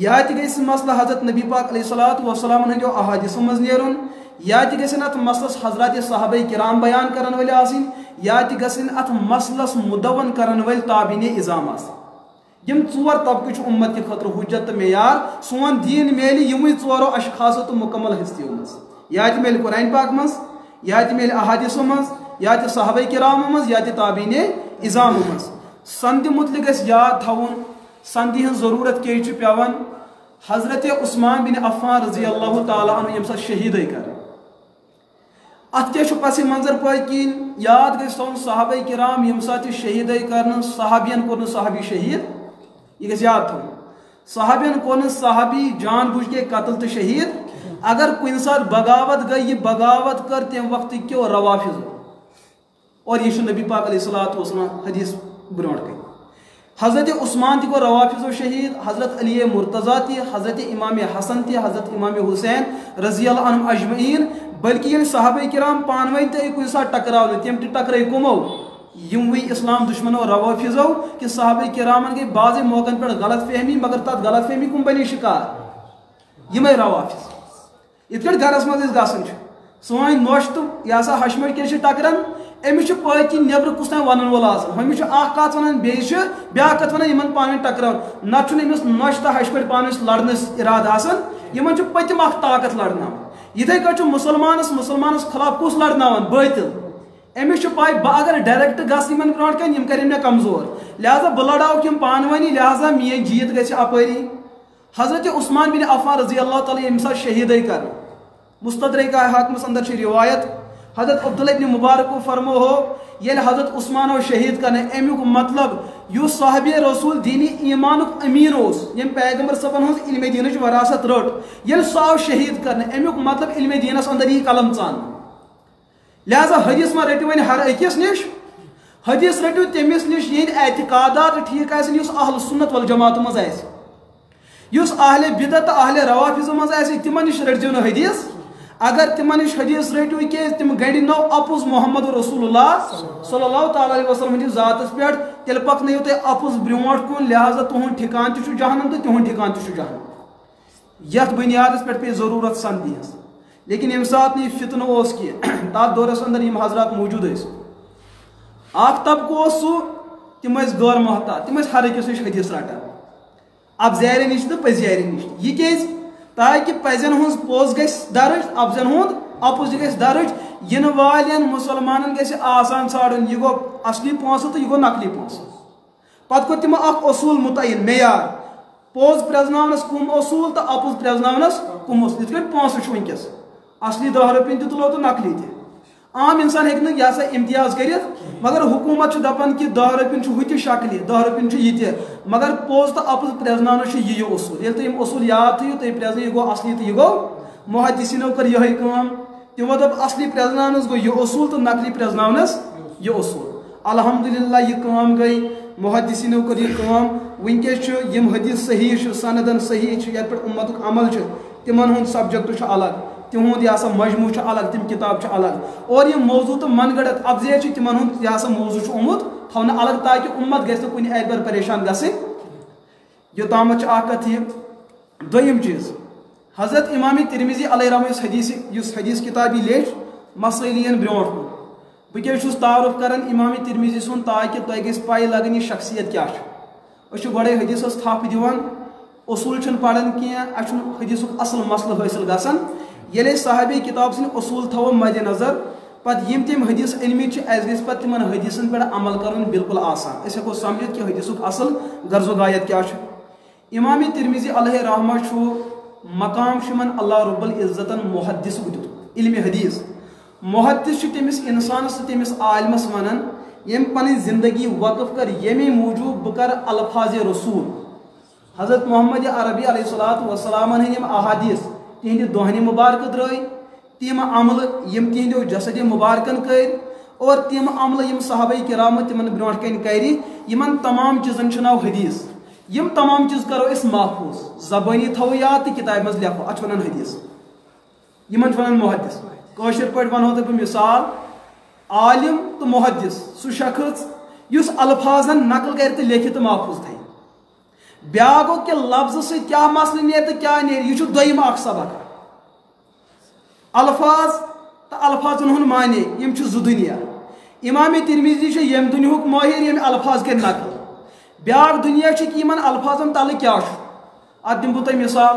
یا تہِ گژھِ مسلہٕ حضرت نبی پاک علیہ الصلوۃ والسلام ہٕنٛدیو احادیثو منٛز نیرُن یا تہِ گژھن اتھ مسلس حضرات صحابہ کرام بیان کرن وٲلۍ آسٕنۍ یا تہِ گژھن اتھ مسلس مدون کرن وٲلۍ تابعین اعظام آسٕنۍ یم ژور طبقہٕ چھِ اُمت کہِ خٲطرٕ حجت تہٕ معیار سون دیٖن میلہِ یِموٕے ژورو اشخاصو تہٕ مکمل ہستیو منٛز یا تہِ میلہِ قرآنِ پاک منٛز یا تہِ میلہِ احادیثو منٛز یا تہِ صحابہ کرامو منٛز یا تہِ تابعین اعظامو منٛز سندِ متعلق گژھِ یاد تھاوُن سندِ ہٕنٛز ضروٗرت کیٛازِ چھِ پیٚوان حضرت عثمان بن عفان رضی اللہ تعالیٰ عنہ ییٚمہِ ساتہٕ شہیٖدٕے کران ات کیا پس منظر پاکین یاد گژھِ تھاوُن صحابہ کرام ییٚمہِ ساتہٕ یہِ شہیٖدٕے کرنہٕ صحابین کوٚر نہٕ صحابی شہیٖد یہ گژھِ یاد تھاوُن صحابین کوٚر نہٕ صحابی جان بوجھ کے قتل تہٕ شہیٖد اگر کُنہِ ساتہٕ بغاوت گٔے یہِ بغاوت کٔر تمہِ وقتہٕ کیو روافظو اور یہ چھُ نبی پاک علیہ الصلوۃ والسلام حدیث برونٛٹھ کَنہِ حضرت عثمان تہِ کوٚر روافظو شہیٖد حضرت علی مرتضیٰ تہِ حضرت امام حسن تہِ حضرت امام حسین رضی اللہ عنہم اجمعین بلکہ ییٚلہِ صحابہ کرام پانہٕ ؤنۍ تہِ کُنہِ ساتہٕ ٹکراونہٕ تِم تہِ ٹکرٲے کٕمو یِموٕے اسلام دشمنو روافظو کہ صحابہ کرامن گٔے بعضے موقعن پٮ۪ٹھ غلط فہمی مگر تتھ غلط فہمی کُم بنے شکار یِمے روافظ یِتھ کٲٹھۍ گرس منٛز أسۍ گژھان چھِ سٲنۍ نۄش تہٕ یہِ ہسا ہشمٲٹۍ کیٛاہ چھِ ٹکران أمِس چھُ پٔتۍ کِنۍ نیبرٕ کُس تام ونن وول آسان ہُمِس چھُ اکھ کتھ ونان بیٚیِس چھُ بیاکھ کتھ ونان یِمن پانہٕ ؤنۍ ٹکراوان نتہٕ چھُنہٕ أمِس نۄش تہٕ ہشمٲٹۍ پانہٕ ؤنۍ لڑنس ارادٕ آسان یِمن چھُ پٔتِم اکھ طاقت لڑناوان یِتھے کٲٹھۍ چھُ مسلمانس خلاف کُس لڑناوان بٲطل أمِس چھُ پاے بہٕ اگر ڈایریکٹ گژھٕ یِمن برونٛٹھ کَنہِ یِم کَرن مےٚ کمزور لہذا بہٕ لڑاوُکھ یِم پانہٕ ؤنی لہذا میٲنۍ جیٖت گژھِ اپٲری حضرت عثمان بن عفان رضی اللہ تعالیٰ ییٚمہِ ساتہٕ شہیٖدٕے کران مستدرک حاکمس اندر چھِ روایت حضرت عبداللہ ابن مبارک کو فرمو ہو ییٚلہِ حضرت عثمان آو شہیٖد کرنہٕ امیُک مطلب یُس صاحبِ رسول دینی ایمانُک امین اوس ییٚمۍ پیغمبر صٲبن ہٕنٛز علمِ دیٖنٕچ وراثت رٔٹ ییٚلہِ سُہ آو شہیٖد کرنہٕ امیُک مطلب علمِ دیٖنس اندر یی قلم ژاننہٕ لہذا حدیث ما رٔٹِو وۄنۍ ہر أکِس نِش حدیث رٔٹِو تٔمِس نِش یِہنٛدۍ اعتقادات ٹھیٖک آسن یُس اہل سنت والجماعتو منٛز آسہِ یُس اہل بدعت تہٕ اہل روافظو منٛز آسہِ تِمن نِش رٔٹزیو نہٕ حدیث اگر تمن نش حدیث رٔٹِو کیٛازِ تِم گنٛڈنو اپُز محمد رسول اللہ صلی اللہ تعالیٰ علیہ وسلم ہٕنٛدِس ذاتس پٮ۪ٹھ تیٚلہِ پکنٲیِو تُہۍ اپُز برونٛٹھ کُن لہذا تُہُنٛد ٹھِکان تہِ چھُ جہنم تہٕ تِہُنٛد ٹھِکان تہِ چھُ جہنم یتھ بنیادس پٮ۪ٹھ پیٚیہِ ضروٗرت سندی ہٕنٛز لیکن ییٚمہِ ساتہٕ نہٕ یہِ فتنہٕ اوس کینٛہہ تتھ دورس اندر یِم حضرات موجوٗد ٲسۍ اکھ طبقہٕ اوس سُہ تِم ٲسۍ غٲر محتاط تِم ٲسۍ ہر أکِس نِش حدیث رٹان افزارِ نِش تہٕ پٔزیارِ نِش یہِ کیٛازِ تاکہ پزن ہٕنٛز پوٚز گژھِ درٕج افزن ہُنٛد اپُز تہِ گژھِ درٕج یِنہٕ والٮ۪ن مُسلمانن گژھِ آسان ژھانڈُن یہِ گوٚو اصلی پونٛسہٕ تہٕ یہِ گوٚو نقلی پونٛسہٕ پتہٕ کوٚر تِمو اکھ اصوٗل مُتعین معیار پوٚز پرٛزناونس کُم اصوٗل تہٕ اپُز پرٛزناونس کُم اصوٗل یِتھ کٲٹھۍ پونٛسہٕ چھُ وٕنکیٚس اصلی 10 رۄپیہِ تہِ تُلو تہٕ نقلی تہِ عام انسان ہیٚکہِ نہٕ یہِ ہسا امتیاز کٔرِتھ مگر حکوٗمت چھُ دپان کہِ 10 رۄپین چھُ ہُہ تہِ شکلہِ 10 رۄپین چھُ یہِ تہِ مگر پوٚز تہٕ اپُز پرٛزناونس چھُ یہِ اصوٗل ییٚلہِ تُہۍ یِم اصوٗل یاد تھٲیِو تُہۍ پرٛزنٲیِو یہِ گوٚو اصلی تہٕ یہِ گوٚو محدثیٖنو کٔر یِہے کٲم تِمو دوٚپ اصلی پرٛزناونس گوٚو یہِ اصوٗل تہٕ نقلی پرٛزناونس یہِ اصوٗل الحمدُاللہ یہِ کٲم گٔے محدثیٖنو کٔر یہِ کٲم وٕنکیٚس چھُ یِم حدیث صحیح چھِ سندن صحیح چھِ یتھ پٮ۪ٹھ اُمتُک عمل چھُ تِمن ہُنٛد سبجکٹ چھُ الگ تِہُنٛد یہِ ہسا مجموٗع چھُ الگ تِم کِتاب چھِ الگ اور یِم موضوٗع تہٕ من گڑت افزٲرۍ چھِ تِمن ہُنٛد یہِ ہسا موضوٗع چھُ آمُت تھاونہٕ الگ تاکہِ اُمت گژھِ نہٕ کُنہِ اعتبار پریشان گژھٕنۍ یوٚتامتھ چھِ اکھ کتھ یہِ دوٚیِم چیٖز حضرت امام ترمذی علیہ رحمہ یُس حدیث کِتاب یہِ لیٚچھ مسٲیل یِن برونٛٹھ کُن بہٕ کیٛازِ چھُس تعارُف کران امام ترمذی سُنٛد تاکہِ تۄہہِ گژھِ پاے لگٕنۍ یہِ شخصیت کیٛاہ چھُ أسۍ چھِ گۄڈے حدیثس تھپھ دِوان اصوٗل چھِنہٕ پران کینٛہہ اَسہِ چھُنہٕ حدیثُک اصل مسلہٕ حٲصِل گژھان ییٚلہِ أسۍ صحابی کِتاب سٕنٛدۍ اصوٗل تھاوو مدِ نظر پتہٕ یِم تِم حدیث أنمٕتۍ چھِ اَسہِ گژھِ پتہٕ تِمن حدیثن پٮ۪ٹھ عمل کرُن بالکل آسان أسۍ ہٮ۪کو سمجھِتھ کہِ حدیثُک اصل غرض و غایت کیٛاہ چھُ امام ترمذی علیہ رحمہ چھُ مقام چھُ یِمن اللہ رب العزتن محدثُک دیُتمُت علمِ حدیث محدث چھُ تٔمِس انسانس تہٕ تٔمِس عالمس ونان ییٚمۍ پنٕنۍ زندگی وقف کر ییٚمے موٗجوٗب بہٕ کرٕ الفاظِ رسوٗل حضرت محمد عربی علیہ السلام ہم احادیث تہند دہنہ مبارکہ درائے تم عمل یم تہندو جسد مبارکن کر اور تم عمل یم صحابہ کرام تمن برونٹ کن کر یمن تمام چیزن چھ ناو حدیث یم تمام چیز کرو اس محفوظ زبانی تھو یاد تو کتاب مز لکھو اتھ ونان حدیث یمن چھ ونان محدث کاشر پٲٹھۍ ونہو تۄہہِ بہٕ مثال عالم تو محدث سُہ شخص یُس الفاظن نقل کر تہٕ لیکھِتھ تہٕ محفوظ تھایہِ بیاکھ گوٚو کہ لفظ سۭتۍ کیٛاہ مسلہٕ نیرِ تہٕ کیٛاہ نیرِ یہِ چھُ دوٚیِم اکھ سبق الفاظ تو الفاظن ہُنٛد معنے یم چھِ زٕ دُنیا امام ترمذی چھُ ییٚمہِ دُنیہُک مٲہِر ییٚمہِ الفاظ کٔرۍ نقل بیاکھ دُنیا چھُ کہ یمن الفاظن تلہٕ کیٛاہ چھُ اتھ دِمہٕ بہٕ تۄہہِ مثال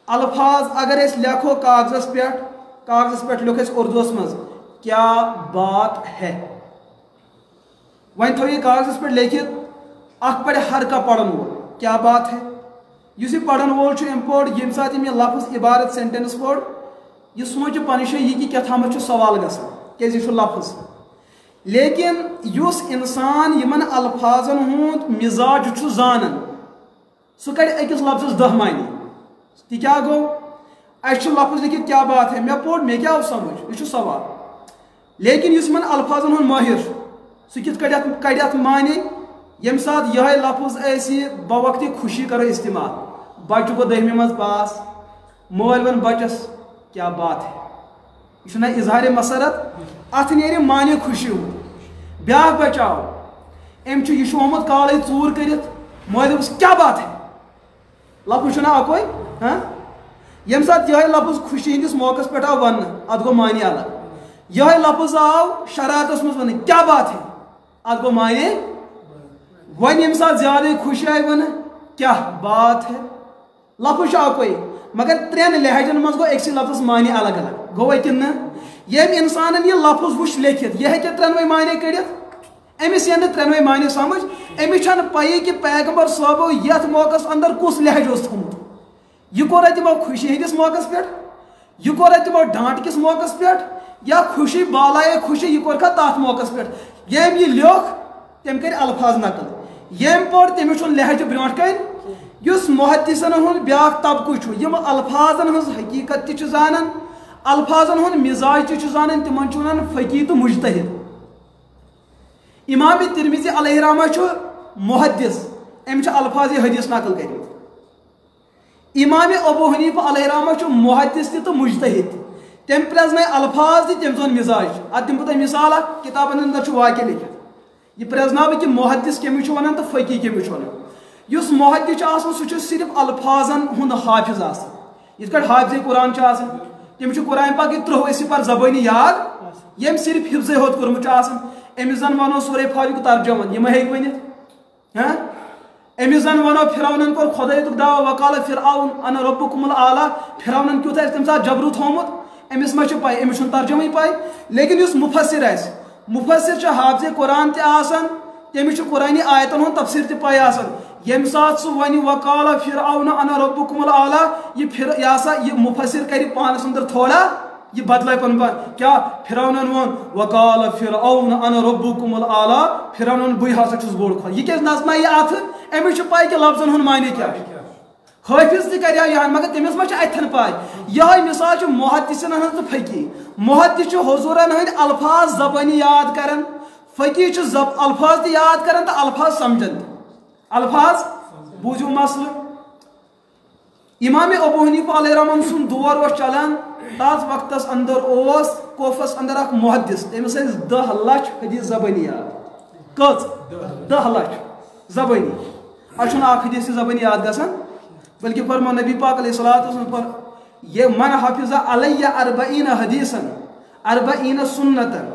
الفاظ اگر أسۍ لیکھو کاغذس پٮ۪ٹھ لیوٚکھ اَسہِ اردوٗوس منٛز کیا بات ہے وۄنۍ تھٲیِو یہِ کاغذس پٮ۪ٹھ لیکھِتھ اکھ پرِ ہر کانٛہہ پرن وول کیا بات ہے یُس یہِ پرن وول چھُ أمۍ پوٚر ییٚمہِ ساتہٕ أمۍ یہِ لفظ عبارت سینٹینس پوٚر یہِ سونٛچہِ پنٕنہِ جایہِ یہِ کہِ کیٛاتھامتھ چھُ سوال گژھان کیٛازِ یہِ چھُ لفظ لیکن یُس انسان یمن الفاظن ہُنٛد مزاج چھُ زانان سُہ کڑِ أکِس لفظس 10 معنے تہِ کیٛاہ گوٚو اَسہِ چھُ لفظ لیکھِتھ کیا بات ہے مےٚ پوٚر مےٚ کیٛاہ آو سمجھ یہِ چھُ سوال لیکن یُس یمن الفاظن ہُنٛد مٲہِر چھُ سُہ کِتھ کٔنۍ کڑِ اتھ معنے ییٚمہِ ساتہٕ یِہے لفظ آسہِ بوقتِ خوشی کرو استعمال بچہ گوٚو 10مہِ منٛز پاس مٲلۍ ووٚن بچس کیا بات ہے یہ چھُنہ اظہارِ مسرت اتھ نیرِ معنے خوشی ہُنٛد بیاکھ بچہ آو أمۍ چھُ یہِ چھُ آمُت کالے ژوٗر کٔرِتھ مٲلۍ دوٚپُس کیا بات ہے لفظ چھُنہ اکوے ییٚمہِ ساتہٕ یِہے لفظ خوشی ہٕنٛدِس موقعس پٮ۪ٹھ آو وننہٕ اتھ گوٚو معنے الگ یِہے لفظ آو شرارتس منٛز وننہٕ کیا بات ہے اتھ گوٚو معنے وۄنۍ ییٚمہِ ساتہٕ زیادٕ خوشی آیہِ وننہٕ کیا بات ہے لفظ چھُ اکوے مگر 3 لہجن منٛز گوٚو أکسٕے لفظس معنے الگ الگ گوٚوا کِنہٕ نہٕ ییٚمۍ انسانن یہِ لفظ وٕچھ لیکھِتھ یہِ ہیٚکہِ 3وے معنے کٔڑِتھ أمِس یِن نہٕ 3وے معنے سمجھ أمِس چھنہٕ پیی کہ پیغمبر صٲبو یتھ موقعس اندر کُس لہجہ اوس تھوٚمُت یہِ کوٚرا تِمو خوشی ہٕنٛدِس موقعس پٮ۪ٹھ یہِ کوٚرا تِمو ڈانٹ کِس موقعس پٮ۪ٹھ یا خوشی بالایے خوشی یہِ کوٚرکھا تتھ موقعس پٮ۪ٹھ ییٚمۍ یہِ لیوٚکھ تٔمۍ کٔرۍ الفاظ نقل ییٚمۍ پوٚر تٔمِس چھُنہٕ لہجہ برونٛٹھ کَنۍ یُس محدثن ہُنٛد بیاکھ طبقہٕ چھُ یِم الفاظن ہٕنٛز حقیٖقت تہِ چھِ زانان الفاظن ہُنٛد مزاج تہِ چھُ زانان تِمن چھُ ونان فقیہ تہٕ مجتہد امام ترمذی علیہ رحمہ چھُ محدث أمۍ چھِ الفاظ حدیث نقل کٔرمٕتۍ امام ابو حنیفہ علیہ رحمہ چھُ محدث تہِ تہٕ مجتہد تہِ تٔمۍ پرٛزنٲے الفاظ تہِ تٔمۍ زون مزاج اتھ دِمہٕ بہٕ تۄہہِ مثال اکھ کتابن اندر چھُ واقعہ لیکھِتھ یہِ پرٛزناو بہٕ کہِ محدث کٔمِس چھُ ونان تہٕ فقیہ کٔمِس چھُ ونان یُس محدث چھُ آسان سُہ چھُ صرف الفاظن ہُنٛد حافظ آسان یِتھ کٲٹھۍ حافظے قرآن چھُ آسان تٔمِس چھُ قرآن پاک 30 سِپر زبٲنی یاد ییٚمۍ صرف حفظے ہوت کوٚرمُت چھُ آسان أمِس زن ونو سورے فاتحُک ترجُمہٕ یہِ ما ہیٚکہِ ؤنِتھ أمِس زن ونو فرعونن کوٚر خۄدایُک دعوا وقال فرعون انا ربُکم الاعلیٰ فرعونن کیُتھ آسہِ تمہِ ساتہٕ جبروٗ تھوٚومُت أمِس ما چھِ پاے أمِس چھُنہٕ ترجُمہٕے پاے لیکن یُس مُفسر آسہِ مُفسر چھُ حافظے قرآن تہِ آسان تٔمِس چھُ قرآنی آیتن ہُنٛد تفسیٖر تہِ پاے آسان ییٚمہِ ساتہٕ سُہ وَنہِ وقال فرعون انا ربُکم الاعلیٰ یہِ ہسا یہِ مُفسر کرِ پانس انٛدر تھوڑا یہِ بدلایہِ پنُن پان کیٛاہ فرعونن ووٚن وقال فرعون انا ربُکم الاعلیٰ فرعونن ووٚن بٕے ہسا چھُس بوٚڑ خۄدا یہِ کیٛازِ نژنایہِ یہِ اتھٕ أمِس چھُ پاے کہِ لفظن ہُنٛد معنے کیٛاہ چھُ حٲفظ تہِ کرِ ہا یِہن مگر تٔمِس ما چھِ اتھٮ۪ن پاے یِہے مثال چھُ محدثن ہٕنٛز تہٕ فقیہ محدث چھُ حضوٗرن ہٕنٛدۍ الفاظ زبٲنی یاد کران فقیہ چھُ الفاظ تہِ یاد کران تہٕ الفاظ سمجھان تہِ الفاظ بوٗزِو مسلہٕ امام ابو حنیفہ علیہ رحمٰن سُنٛد دور اوس چلان تتھ وقتس اندر اوس کوفس اندر اکھ محدث تٔمِس ٲسۍ 10 لچھ حدیث زبٲنی یاد کٔژ 10 لچھ زبٲنی اَسہِ چھُنہٕ اکھ حدیث تہِ زبٲنی یاد گژھان بلکہ فرمو نبی پاک علیہ الصلوۃ والسلام یہ من حافظ علیہ 40 حدیثن 40 سنتن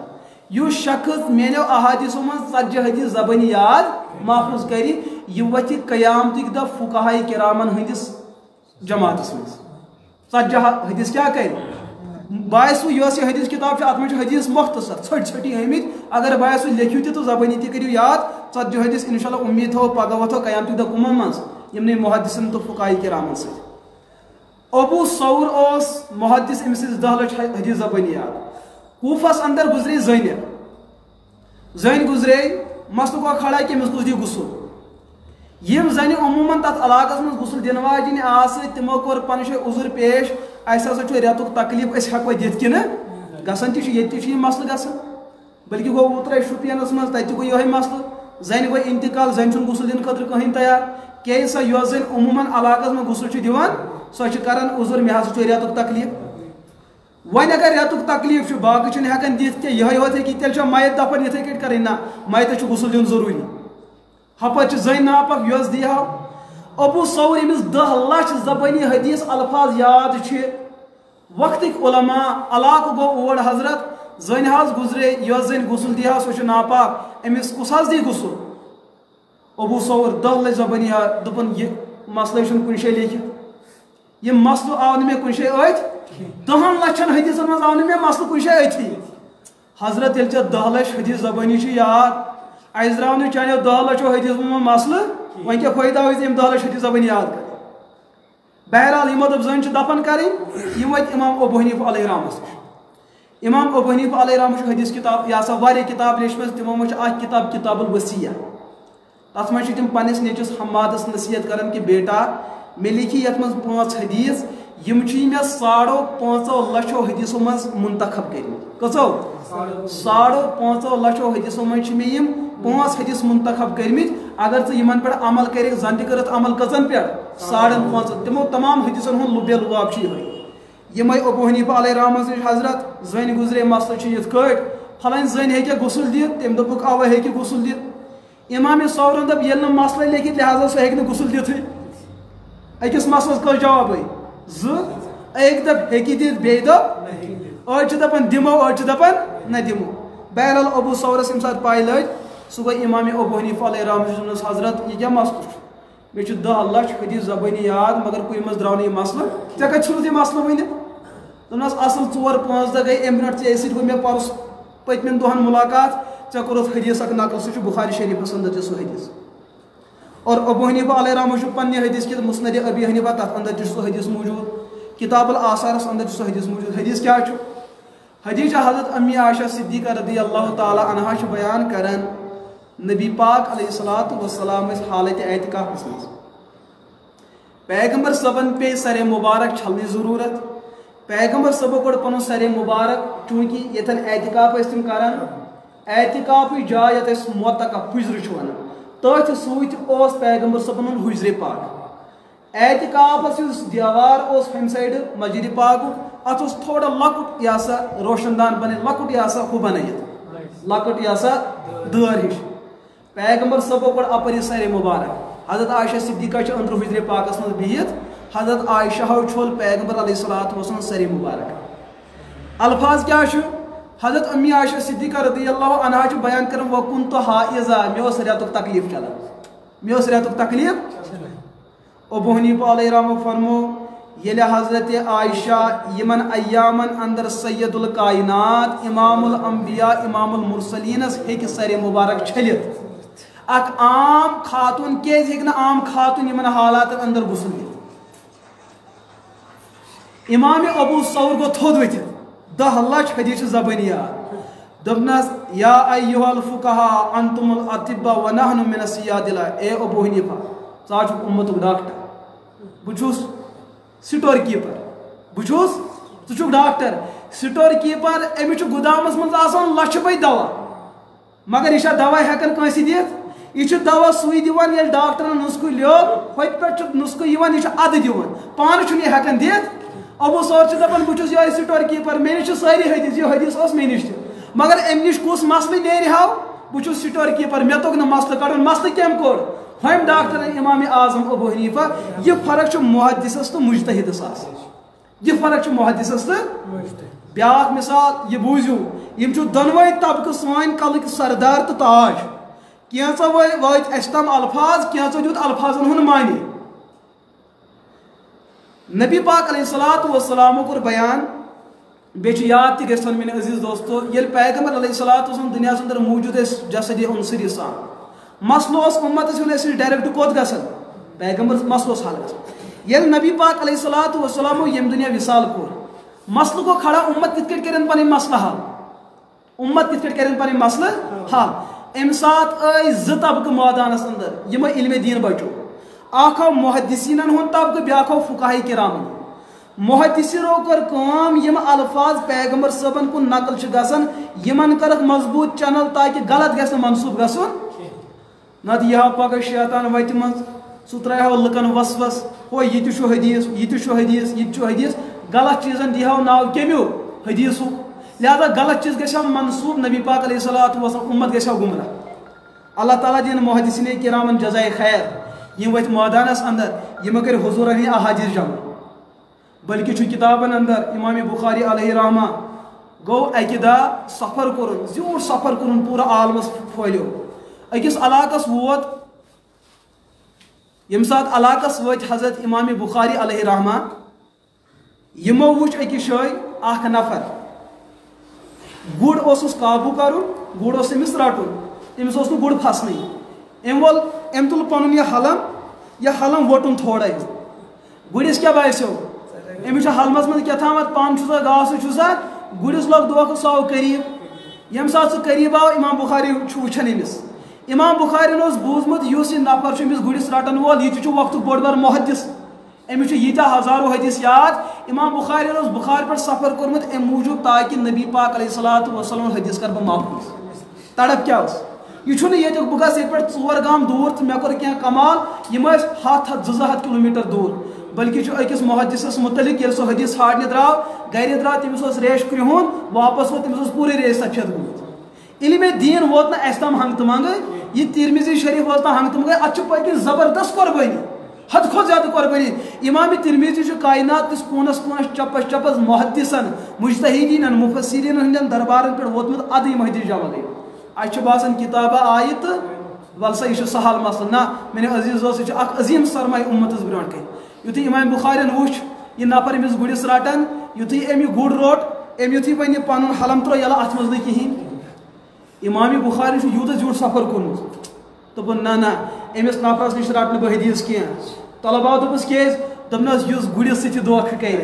یُس شخص میانیو احادیثو منٛز 40 حدیث زبٲنی یاد محفوظ کرِ یہِ وتھِ قیامتٕکۍ دۄہ فقہاء کرامن ہٕنٛدِس جماعتس منٛز 40 حدیث کیٛاہ کرِ باسِوٕ یۄس یہِ حدیث کِتاب چھِ اتھ منٛز چھِ حدیث مختصر ژھٔٹۍ ژھٔٹی آمٕتۍ اگر باسِوٕ لیکھِو تہِ تہٕ زبٲنی تہِ کٔرِو یاد 40 حدیث انشاء اللہ اُمید تھاوو پگہہ وۄتھو قیامتٕکۍ دۄہ کٕمن منٛز یِمنٕے محدثن تہٕ فقہاء کرامن سۭتۍ ابو ثور اوس محدث أمِس ٲسۍ 10 لچھ حدیث زبٲنی یاد کوفس اندر گُزرے زٔنۍ گُزرے مسلہٕ گوٚو کھڑا کہ أمِس کُس دی غسل یم زنہِ عموٗماً تَتھ علاقَس منٛز غسل دِنہٕ واجیٚنۍ آسہٕ تِمو کوٚر پَنُن جایہِ عذر پیش اَسہِ ہسا چھُ رٮ۪تُک تکلیٖف أسۍ ہٮ۪کوا دِتھ کِنہٕ گژھان تہِ چھُ ییٚتہِ تہِ چھُ یہِ مسلہٕ گژھان بٔلکہِ گوٚو اوترَے شُپینَس منٛز تَتہِ تہِ گوٚو یِہوٚے مسلہٕ زَنہِ گوٚو اِنتقال زَنہِ چھُنہٕ غسل دِنہٕ خٲطرٕ کٕہٕنۍ تیار کیازِ سۄ یۄس زَن عموٗماً علاقَس منٛز غسل چھِ دِوان سۄ چھِ کران عذر مےٚ ہسا چھُ رٮ۪تُک تکلیٖف وۄنۍ اگر رٮ۪تُک تکلیٖف چھُ باقٕے چھُنہٕ ہٮ۪کان دِتھ کینٛہہ یِہوٚے یوت ہیٚکہِ تیٚلہِ چھا مَیت دَپان یِتھَے کٔٹھۍ کَرٕنۍ نہ مَیتَس چھُ غسل دیُن ضروٗری ہپٲرۍ چھِ زٔنۍ ناپاک یۄس دی ہاو ابو ثور ییٚمِس 10 لچھ زبٲنی حدیث الفاظ یاد چھِ وقتٕکۍ علما علاقہٕ گوٚو اور حضرت زٔنۍ حظ گُزرے یۄس زٔنۍ غسل دی ہا سۄ چھِ ناپاک أمِس کُس حظ دی غسل ابو ثور 10 لچھ زبٲنی یاد دوٚپُن یہِ مسلے چھُنہٕ کُنہِ جایہِ لیکھِتھ یہِ مسلہٕ آو نہٕ مےٚ کُنہِ جایہِ أتھۍ 10 لچھن حدیثن منٛز آو نہٕ مےٚ مسلہٕ کُنہِ جایہِ أتھی حضرت ییٚلہِ ژےٚ 10 لچھ حدیث زبٲنی چھِ یاد اَسہِ درٛاو نہٕ چانیو 10 لچھو حدیثو منٛز مسلہٕ وۄنۍ کیٛاہ فٲیدٕ آوٕے ژےٚ یِم 10 لچھ حدیث زبٲنی یاد کَرٕنۍ بہرحال یِمو دوٚپ زٔنۍ چھِ دفن کَرٕنۍ یِم وٲتۍ امام ابو حنیفہ علیہ رحمس نِش امام ابو حنیفہ علیہ رحمس چھُ حدیث کِتاب یہِ ہسا واریاہ کِتاب لیچھمٕژ تِمو منٛز چھِ اکھ کِتاب کِتاب الوصیہ تَتھ منٛز چھِ تِم پننِس نیٚچوِس حمادس نصیحت کران کہِ بیٹا مےٚ لیکھی یتھ منٛز 5 حدیث یِم چھِ مےٚ 5.5 لچھو حدیثو منٛز منتخب کٔرمٕتۍ کٔژو 5.5 لچھو حدیثو منٛز چھِ مےٚ یِم 5 حدیث منتخب کٔرمٕتۍ اگر ژٕ یِمن پٮ۪ٹھ عمل کٔرِکھ زن تہِ کٔرٕتھ عمل کٔژن پٮ۪ٹھ 5.5 تِمو تمام حدیثن ہُنٛد لُبے لُباب چھُ یِہوٚے یِمے ابو حنیفہ علیہ رحمس نِش حضرت زٔنۍ گُزرے مسلہٕ چھُ یِتھ کٲٹھۍ پھلٲنۍ زٔنۍ ہیٚکیٛاہ غسل دِتھ تٔمۍ دوٚپُکھ اوا ہیٚکہِ غسل دِتھ امام ثورن دوٚپ ییٚلہِ نہٕ مسلہٕ لیکھِتھ لہٰذا سۄ ہیٚکہِ نہٕ غسل دِتھٕے أکِس مسلس کٔژ جوابٕے 2 أکۍ دوٚپ ہیٚکہِ دِتھ بیٚیہِ دوٚپ أڑۍ چھِ دپان دِمو أڑۍ چھِ دپان نہ دِمو بہرحال ابو ثورس ییٚمہِ ساتہٕ پاے لٔج سُہ گوٚو امام ابو حنیفہ علیہ رحمس نِش حضرت یہِ کیٛاہ مسلہٕ چھُ مےٚ چھُ 10 لچھ حدیث زبٲنی یاد مگر کُنہِ منٛز درٛاو نہٕ یہِ مسلہٕ ژےٚ کتہِ چھُنہٕ یہِ مسلہٕ ؤنِتھ دوٚپنس اصل 4-5 دۄہ گٔے امہِ برونٛٹھ ژےٚ سۭتۍ گوٚو مےٚ پرُس پٔتمٮ۪ن دۄہن مُلاقات ژےٚ کوٚرُتھ حدیث اکھ نقل سُہ چھُ بخاری شریٖفس انٛدر تہِ سُہ حدیث اور ابو حنیفہ علیہ رحمس چھُ پننہِ حدیث کہِ مسند ابی حنیفہ تتھ انٛدر تہِ چھُ سُہ حدیث موٗجوٗد کتاب الآثارس انٛدر چھُ سُہ حدیث موٗجوٗد حدیث کیٛاہ چھُ حدیث چھِ حضرت امی عائشہ صدیقہ رضی اللہ تعالیٰ عنہا چھِ بیان کران نبی پاک علیہ الصلوۃ والسلام ٲسۍ حالتِ اعتکافس منٛز پیغمبر صٲبن پیٚیہِ سرے مُبارک چھلنٕچ ضروٗرت پیغمبر صٲبو کوٚڑ پنُن سرے مُبارک چوٗنٛکہِ ییٚتٮ۪ن اعتکاف ٲسۍ تِم کران اعتکافٕچ جاے یتھ أسۍ معتکف حُجرٕ چھِ ونان تٔتھۍ سۭتۍ اوس پیغمبر صٲبن ہُنٛد حُجرے پاک اعتکافس یُس دیوار اوس ہُمہِ سایڈٕ مسجدِ پاکُک اتھ اوس تھوڑا لۄکُٹ یہِ ہسا روشن دان بنٲیِتھ لۄکُٹ یہِ ہسا ہُہ بنٲیِتھ لۄکُٹ یہِ ہسا دٲر ہِش پیغمبر صٲبو کوٚڑ اپٲرۍ یہِ سرے مُبارک حضرت عائشہ صدیقہ چھِ أنٛدرٕ حُجرے پاکس منٛز بِہِتھ حضرت عائشہ ہو چھول پیغمبر علیہ الصلوۃ والسلام سرے مُبارک الفاظ کیٛاہ چھُ حضرت امی عائشہ صدیقہ رضی اللہ عنہا چھِ بیان کران وَكُنتُ حائضہ مےٚ اوس رٮ۪تُک تکلیٖف چلان مےٚ اوس رٮ۪تُک تکلیٖف ابو حنیفہ علیہ رحمہ فرمو ییٚلہِ حضرت عائشہ یِمن ایامن انٛدر سید الکائنات امام الانبیاء امام المرسلیٖنس ہیٚکہِ سرے مُبارک چھٔلِتھ اکھ عام خاتوٗن کیازِ ہیٚکہِ نہٕ عام خاتوٗن یِمن حالاتن انٛدر غسل دِتھ امام ابو ثور گوٚو تھوٚد ؤتھِتھ 10 لچھ حدیث چھِ زبٲنی یاد دوٚپنس یا ایُہا الفقہاء انتم الاطباء ونحن من السیادلہ اے ابو حنیفہ ژٕ حظ چھُکھ اُمتُک ڈاکٹر بہٕ چھُس سٹور کیٖپر بہٕ چھُس ژٕ چھُکھ ڈاکٹر سٹور کیٖپر أمِس چھُ گُدامس منٛز آسان لچھِ بٔدۍ دوا مگر یہِ چھا دوا ہٮ۪کان کٲنٛسہِ دِتھ یہِ چھُ دوا سُے دِوان ییٚلہِ ڈاکٹرن نُسخہٕ لیوٚکھ ہوٚتہِ پٮ۪ٹھ چھُ نُسخہٕ یِوان یہِ چھُ اَدٕ دِوان پانہٕ چھُنہٕ یہِ ہٮ۪کان دِتھ ابو ثور چھِ دپان بہٕ چھُس یِہوٚے سٹور کیٖپر مےٚ نِش چھِ سٲری حدیث یہِ حدیث اوس مےٚ نِش تہِ مگر اَمہِ نِش کُس مسلہٕ نیرِ ہاو بہٕ چھُس سٹور کیٖپر مےٚ توٚگ نہٕ مسلہٕ کڑُن مسلہٕ کٔمۍ کوٚر ہُمہِ ڈاکٹر امام اعظم ابو حنیفہ یہِ فرق چھُ محدثس تہٕ مجتہدس آسان یہِ فرق چھُ محدثس تہٕ بیاکھ مثال یہِ بوٗزِو یِم چھُ دۄنوَے طبقہٕ سٲنۍ کلٕکۍ سردار تہٕ تاج کینٛژو وٲتۍ اَسہِ تام الفاظ کینٛژو دیُت الفاظن ہُنٛد معنی نبی پاک علیہ الصلوۃ والسلامو کوٚر بیان بیٚیہِ چھُ یاد تہِ گژھِ تھاوُن میٲنۍ عزیٖز دوستو ییٚلہِ پیغمبر علیہ الصلوۃ والسلام دُنیاہس انٛدر موٗجوٗد ٲسۍ جسدِ عنصری سان مسلہٕ اوس اُمتس ییٚلہِ أسۍ ڈایریکٹ کوٚت گژھان پیغمبر مسلہٕ اوس حل گژھان ییٚلہِ نبی پاک علیہ الصلوۃ والسلامو ییٚمہِ دُنیا وِصال کوٚر مسلہٕ گوٚو کھڑا اُمت کِتھ کٔنۍ کرن پنٕنۍ مسلہٕ حل اُمت کِتھ کٔنۍ کرن پنٕنۍ مسلہٕ حل ام سات آئی ز طبقہ مادانس اندر یم علم دین بچو اخ آو محدثینن ہند طبقہ بیاکھ آو فقہاء کرام محدثینو کر کام یم الفاظ پیغمبر صبن کن نقل چھ گسن یمن کرک مضبوط چنل تاکہ غلط گژھِ منسوب گژھن نت یہ پگہ شیطان وتہ من سہ ترٛایہو لُکن وسوس ہو یہ تہ چھُ حدیث یہ تہ چھُ حدیث یہ تہ چھُ حدیث غلط چیزن دیہو ناو کمیو حدیثک لہذا غلط چیز گژھِ منسوب نبی پاک علیہ الصلوۃ والسلام امت گژھِ گمراہ اللہ تعالیٰ دین محدثین کرامن جزائے خیر یم وتھ میدانس اندر یم کر حضور علی احادیث جمع بلکہ چھ کتابن اندر امام بخاری علیہ رحمہ گو اکہ دہ سفر کورن زیوٗٹھ سفر کورن پورا عالمس پھہلیو اکس علاقس ووت یم سات علاقس وت حضرت امام بخاری علیہ رحمہ یمو وچ اکس جائے اخ نفر گڑ اوسس قابو کرن گڑ اوس امس رٹن امس اوس نہ گڑ پھسنٕے ام تل پنن یہ حلم وٹن تھوڑا گڑس کیا باسیو امس حلمس من کیا تھامت پان چھسا گاس چھسا گڑس لوگ دھوکہ سو قریب یم سات سہ قریب آو امام بخاری وچھان امس امام بخاری اوس بوزمت یس یہ نفر امس گڑس رٹن وول یہ وقت بوڑ بار محدث امس یہ ہزاروں حدیث یاد امام بخاری اوس بخار پہ سفر کورمت ام موجود تاکہ نبی پاک علیہ الصلوۃ والسلام حدیث کر بہ محفوظ تڑپ کیا یہ یہ بہ گھس یہ ژور گام دور تو مے کور کی کمال یم ہاتھ 200 کلومیٹر دور بلکہ اکس محدثس متعلق یل سہ حدیث ھانڈنہ درٛاو گھر درٛاو تمس ریش کرہن واپس ووت تمس پوری ریش سفید گومت علم دین ووت نہ اس تام ہنگ تہ منگے یہ ترمذی شریف ووت نہ ہنگ تہ منگے اتھ پتہ زبردست قربانی حد کھت زیادہ قربانی امام ترمذی کائنات کس کونس کونس چپس چپس محدثن مجتہدین مفسرین ہندین دربارن پہ ووتمت اد یم حدیث جمع گئی اچھے باسان کتابہ آئی تو ولسا یہ سہل مسئلہ نہ میرے عزیز دوست یہ اخ عظیم سرمایہ امتس برونٹ کن یتھی امام بخارین وچ یہ نفر امس گڑس رٹان یتھی ام یہ گڑ روٹ ام یتھی ون پن حلم ترو یلا ات مز کہین امام بخاری یوت زیوٹ سفر کورمت دوپن نہ امس نفرس نش رٹن بہ حدیث کی طلباء دوپس کیاز دپنس یس گڑس ست دھوکہ کر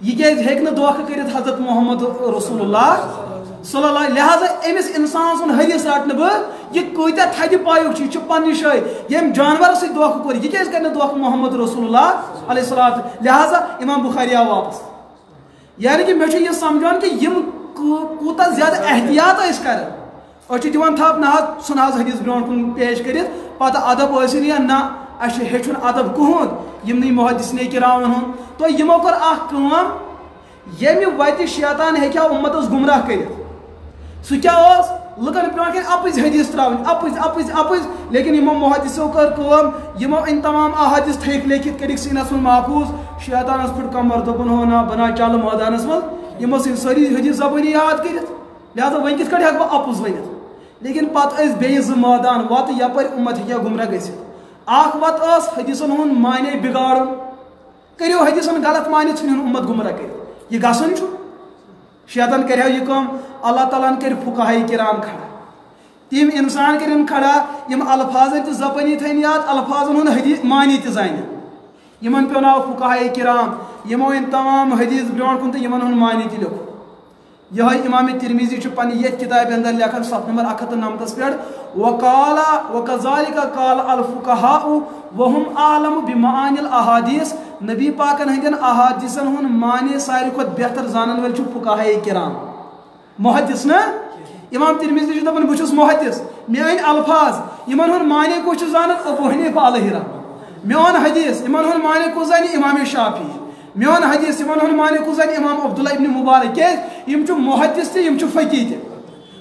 یہ کیاز ہیک نہ دھوکہ کرت حضرت محمد رسول اللہ صلی اللہ لہذا امس انسان سن حدیث رٹن بہ یہ کتیا تھدِ پایک یہ پنہ جائے یم جانور ست دھوکہ کور یہ کیاز کرنے دھوکہ محمد رسول اللہ علیہ الصلوۃ لہذا امام بخاری آو واپس یعنی کہ مے یہ سمجھان کہ یم کوتا زیادہ احتیاط اس کر اور دان تھپ نہ سن حدیث برون کن پیش کرت پتہ ادب ٲسِن یا نہ اس ہیچن ادب کہند یمنی محدثین کرامن ہن تو یمو کر اخ کٲم یمہ وتہ شیطان ہیکیا امتس گمراہ کرت سہ کیا لکن برو کن اپز حدیث تراؤن اپز لیکن یمو محدثو کر کٲم یمو ان تمام احادیث تھیک لیکھت کرک سینس من محفوظ شیطانس پھٹ کمر دپن ہو نا بنا چل مٲدانس من یمو سن ساری حدیث زبانی یاد کرت لہذا ون کت کڑ ہیک بہ اپز ونت لیکن پتہ ٲسۍ بیٚیہِ زٕ مٲدان وتہٕ یپٲرۍ اُمت ہیٚکہِ ہا گمراہ گٔژھِتھ اکھ وتھ ٲس حدیثن ہُنٛد معنے بگاڑُن کٔرِو حدیثن غلط معنے ژھٕنِن اُمت گمراہ کٔرِتھ یہِ گژھُن چھُ شیطان کرِ ہا یہِ کٲم اللہ تعالیٰ ہن کٔرۍ فقہاء کرام کھڑا تِم انسان کٔرِن کھڑا یِم الفاظن تہِ زبٲنی تھٲیِن یاد الفاظن ہُنٛد حدیث معنے تہِ زانن یِمن پیوٚو ناو فقہاء کرام یِمو أنۍ تمام حدیث برونٛٹھ کُن تہٕ یِمن ہُنٛد معنے تہِ لیوٚکھ یہ امام ترمذی پنہ یت کتاب اندر لکھان صف نمبر 199 پہ وقال وكذلك قال الفقهاء وهم اعلم بمعاني الاحاديث نبی پاکن ہندین احادیثن ہن معنی ساری کھت بہتر زانن ول فقہاء کرام محدث نا امام ترمذی دپان بچس محدث میان الفاظ یمن ہن معنی کو زانن ابو حنیفہ علیہ رحمہ میون حدیث یمن ہن معنی کو زانی امام شافعی میون حدیث یمن ہن معنی کو زانی امام عبداللہ ابن مبارک یم چھ محدث تہ یم چھ فقیہ تہ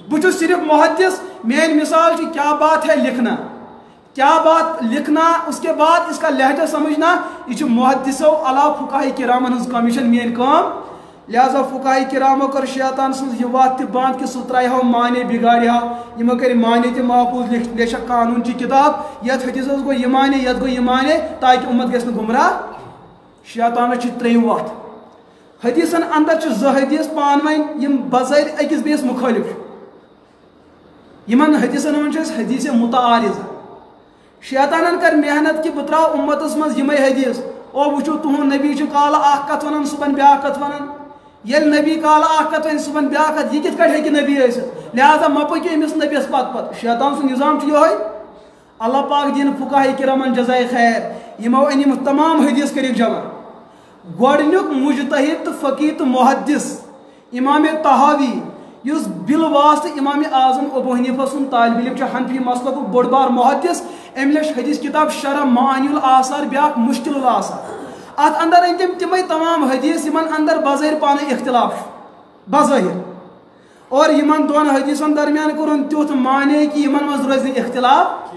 بچ صرف محدث مین مثال کی کیا بات ہے لکھنا کیا بات لکھنا اس کے بعد اس کا لہجہ سمجھنا یہ محدثو علاوہ فقہاء کرامن ہز کمیشن مین کام لہذا فقہاء کرامو کر شیطان سن یہ بات تہ باندھ کہ سہ ترایہو معنی بگاڑیا یم کر معنی تہ محفوظ لیکھا قانون چی کتاب یت حدیث گو یہ معنی یت گو یہ معنی تاکہ امت گژھِ نہ گمراہ شیطان تریم وت حدیثن اندر چھ زٕ حدیث پان ون یم بظاہر اکس بیس مخالف یمن حدیثن من چھ حدیث متعارض شیطانن کر محنت کہ بہ امتس مز یمے حدیث او وچھو تہن نبی چھ کال اخ کت ونان صبح بیاکھ کت ونان یل نبی کال اخ کت ون صبح بیاکھ کت یہ کت کٹ ہیکہ نبی ٲسِتھ لہذا مہ پٔکِو أمِس نبیس پت پت شیطان سُنٛد نظام چھُ یِہوٚے اللہ پاک دین فقہاء کرامن جزائے خیر یمو أنِم تمام حدیث کٔرِکھ جمع گۄڈنیُک مجتہد تہٕ فقیہ تہٕ محدث امام طحاوی یُس بالواسطہ امام اعظم ابو حنیفہ سُنٛد طالب علم چھُ حنفی مسلکُک بوٚڑ بار محدث أمۍ لیٚچھ حدیث کتاب شرح معانی الآثار بیاکھ مشکل الآثار ات اندر أنۍ تٔمۍ تِمے تمام حدیث یمن اندر بظٲہر پانے اختلاف چھُ بظٲہر اور یمن دون حدیثن درمیان کوٚرُن تیُتھ معنی کہ یمن منٛز روزِ نہٕ اختلاف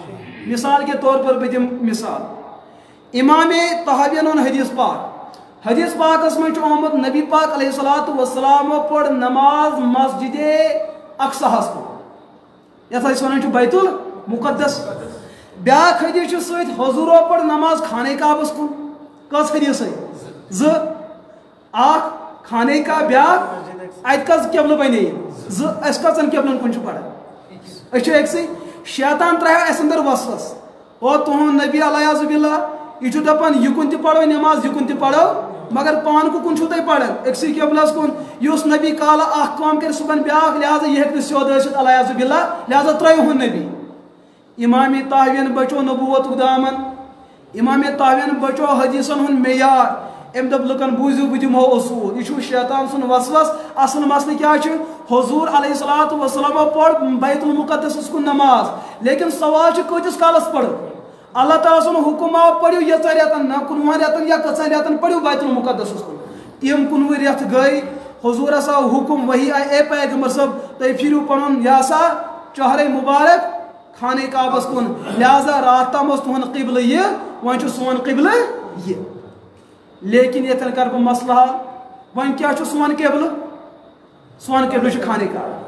مثال کے طور پر بہٕ دِمہٕ مثال امام طحاویَن اوٚن حدیث پاکس منٛز چھُ آمُت نبی پاک علیہ الصلوۃ والسلامو پٔر نماز مسجد اقصاہس کُن یتھ أسۍ ونان چھِ بیت المقدس بیاکھ حدیث چھُ سۭتۍ حضوٗرو پٔر نماز خانہ کعبس کُن کٔژ حدیث زٕ اکھ خانہ کعبہ بیاکھ اتہِ کٔژ قبلہٕ بنے زٕ أسۍ کٔژن قبلن کُن چھِ پران أسۍ چھِ أکسٕے شیطان ترٛایو اَسہِ اندر وسوس او تُہُنٛد نبی علیہ باللہ یہ چھُ دپان یہِ کُن تہِ پرو نماز یہِ کُن تہِ پرو مگر پان کُن چھُو تُہۍ پران أکسٕے قبلس کُن یُس نبی کالہ اکھ کٲم کرِ صبحن بیاکھ لہذا یہِ ہیٚکہِ نہٕ سیوٚد ٲسِتھ علیہ باللہ لہذا ترٛٲیہُن نبی امام طحاویَن بچو نبوتُک دامن امام طحاویَن بچو حدیثن ہُنٛد معیار أمۍ دوٚپ لُکن بوٗزِو بہٕ دِمو اصوٗل یہِ چھُ شیطان سُنٛد وسوس اصل مسلہٕ کیٛاہ چھُ حضوٗر علیہ الصلوۃ والسلامو پوٚر بیت المقدسس کُن نماز لیکن سوال چھُ کۭتِس کالس پرو اللہ تعالیٰ سُنٛد حُکم آو پٔرِو ییٖژاہ رٮ۪تن نہ 15 رٮ۪تن یا کٔژن رٮ۪تن پٔرِو بیت المقدسس کُن تِم 15 رٮ۪تھ گٔے حضوٗرس آو حُکم وحی آیہِ اے پیغمبر صٲب تُہۍ پھِرِو پنُن یہِ ہسا چہرے مُبارک خانہ کعبس کُن لہذا راتھ تام اوس تُہُنٛد قبلہٕ یہِ وۄنۍ چھُ سون قبلہٕ یہِ لیکن ییٚتٮ۪ن کرٕ بہٕ مسلہٕ حل وۄنۍ کیٛاہ چھُ سون قبلہٕ چھُ خانہ کعبہ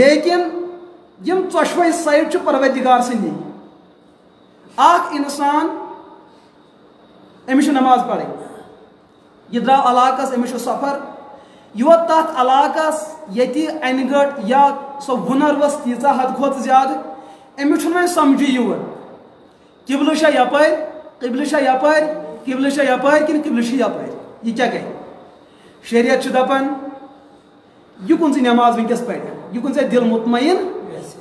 لیکن یِم ژۄشوَے سایڈ چھِ پروردگار سٕنٛدی اکھ انسان أمِس چھِ نماز پرٕنۍ یہِ درٛاو علاقس أمِس چھُ سفر یوت تتھ علاقس ییٚتہِ انہِ گٔٹ یا سۄ ہُنر ؤژھ تیٖژاہ حد کھۄتہٕ زیادٕ أمِس چھُنہٕ وۄنۍ سمجھی یِوان قبلہٕ چھا یپٲرۍ قبلہٕ چھا یپٲرۍ قبلہٕ چھا یپٲرۍ کِنہٕ قبلہٕ چھُ یپٲرۍ یہِ کیٛاہ گژھِ شریعت چھُ دپان یہِ کُن ژٕ نماز وٕنکیٚس پرِ یہِ کُن ژےٚ دِل مطمعین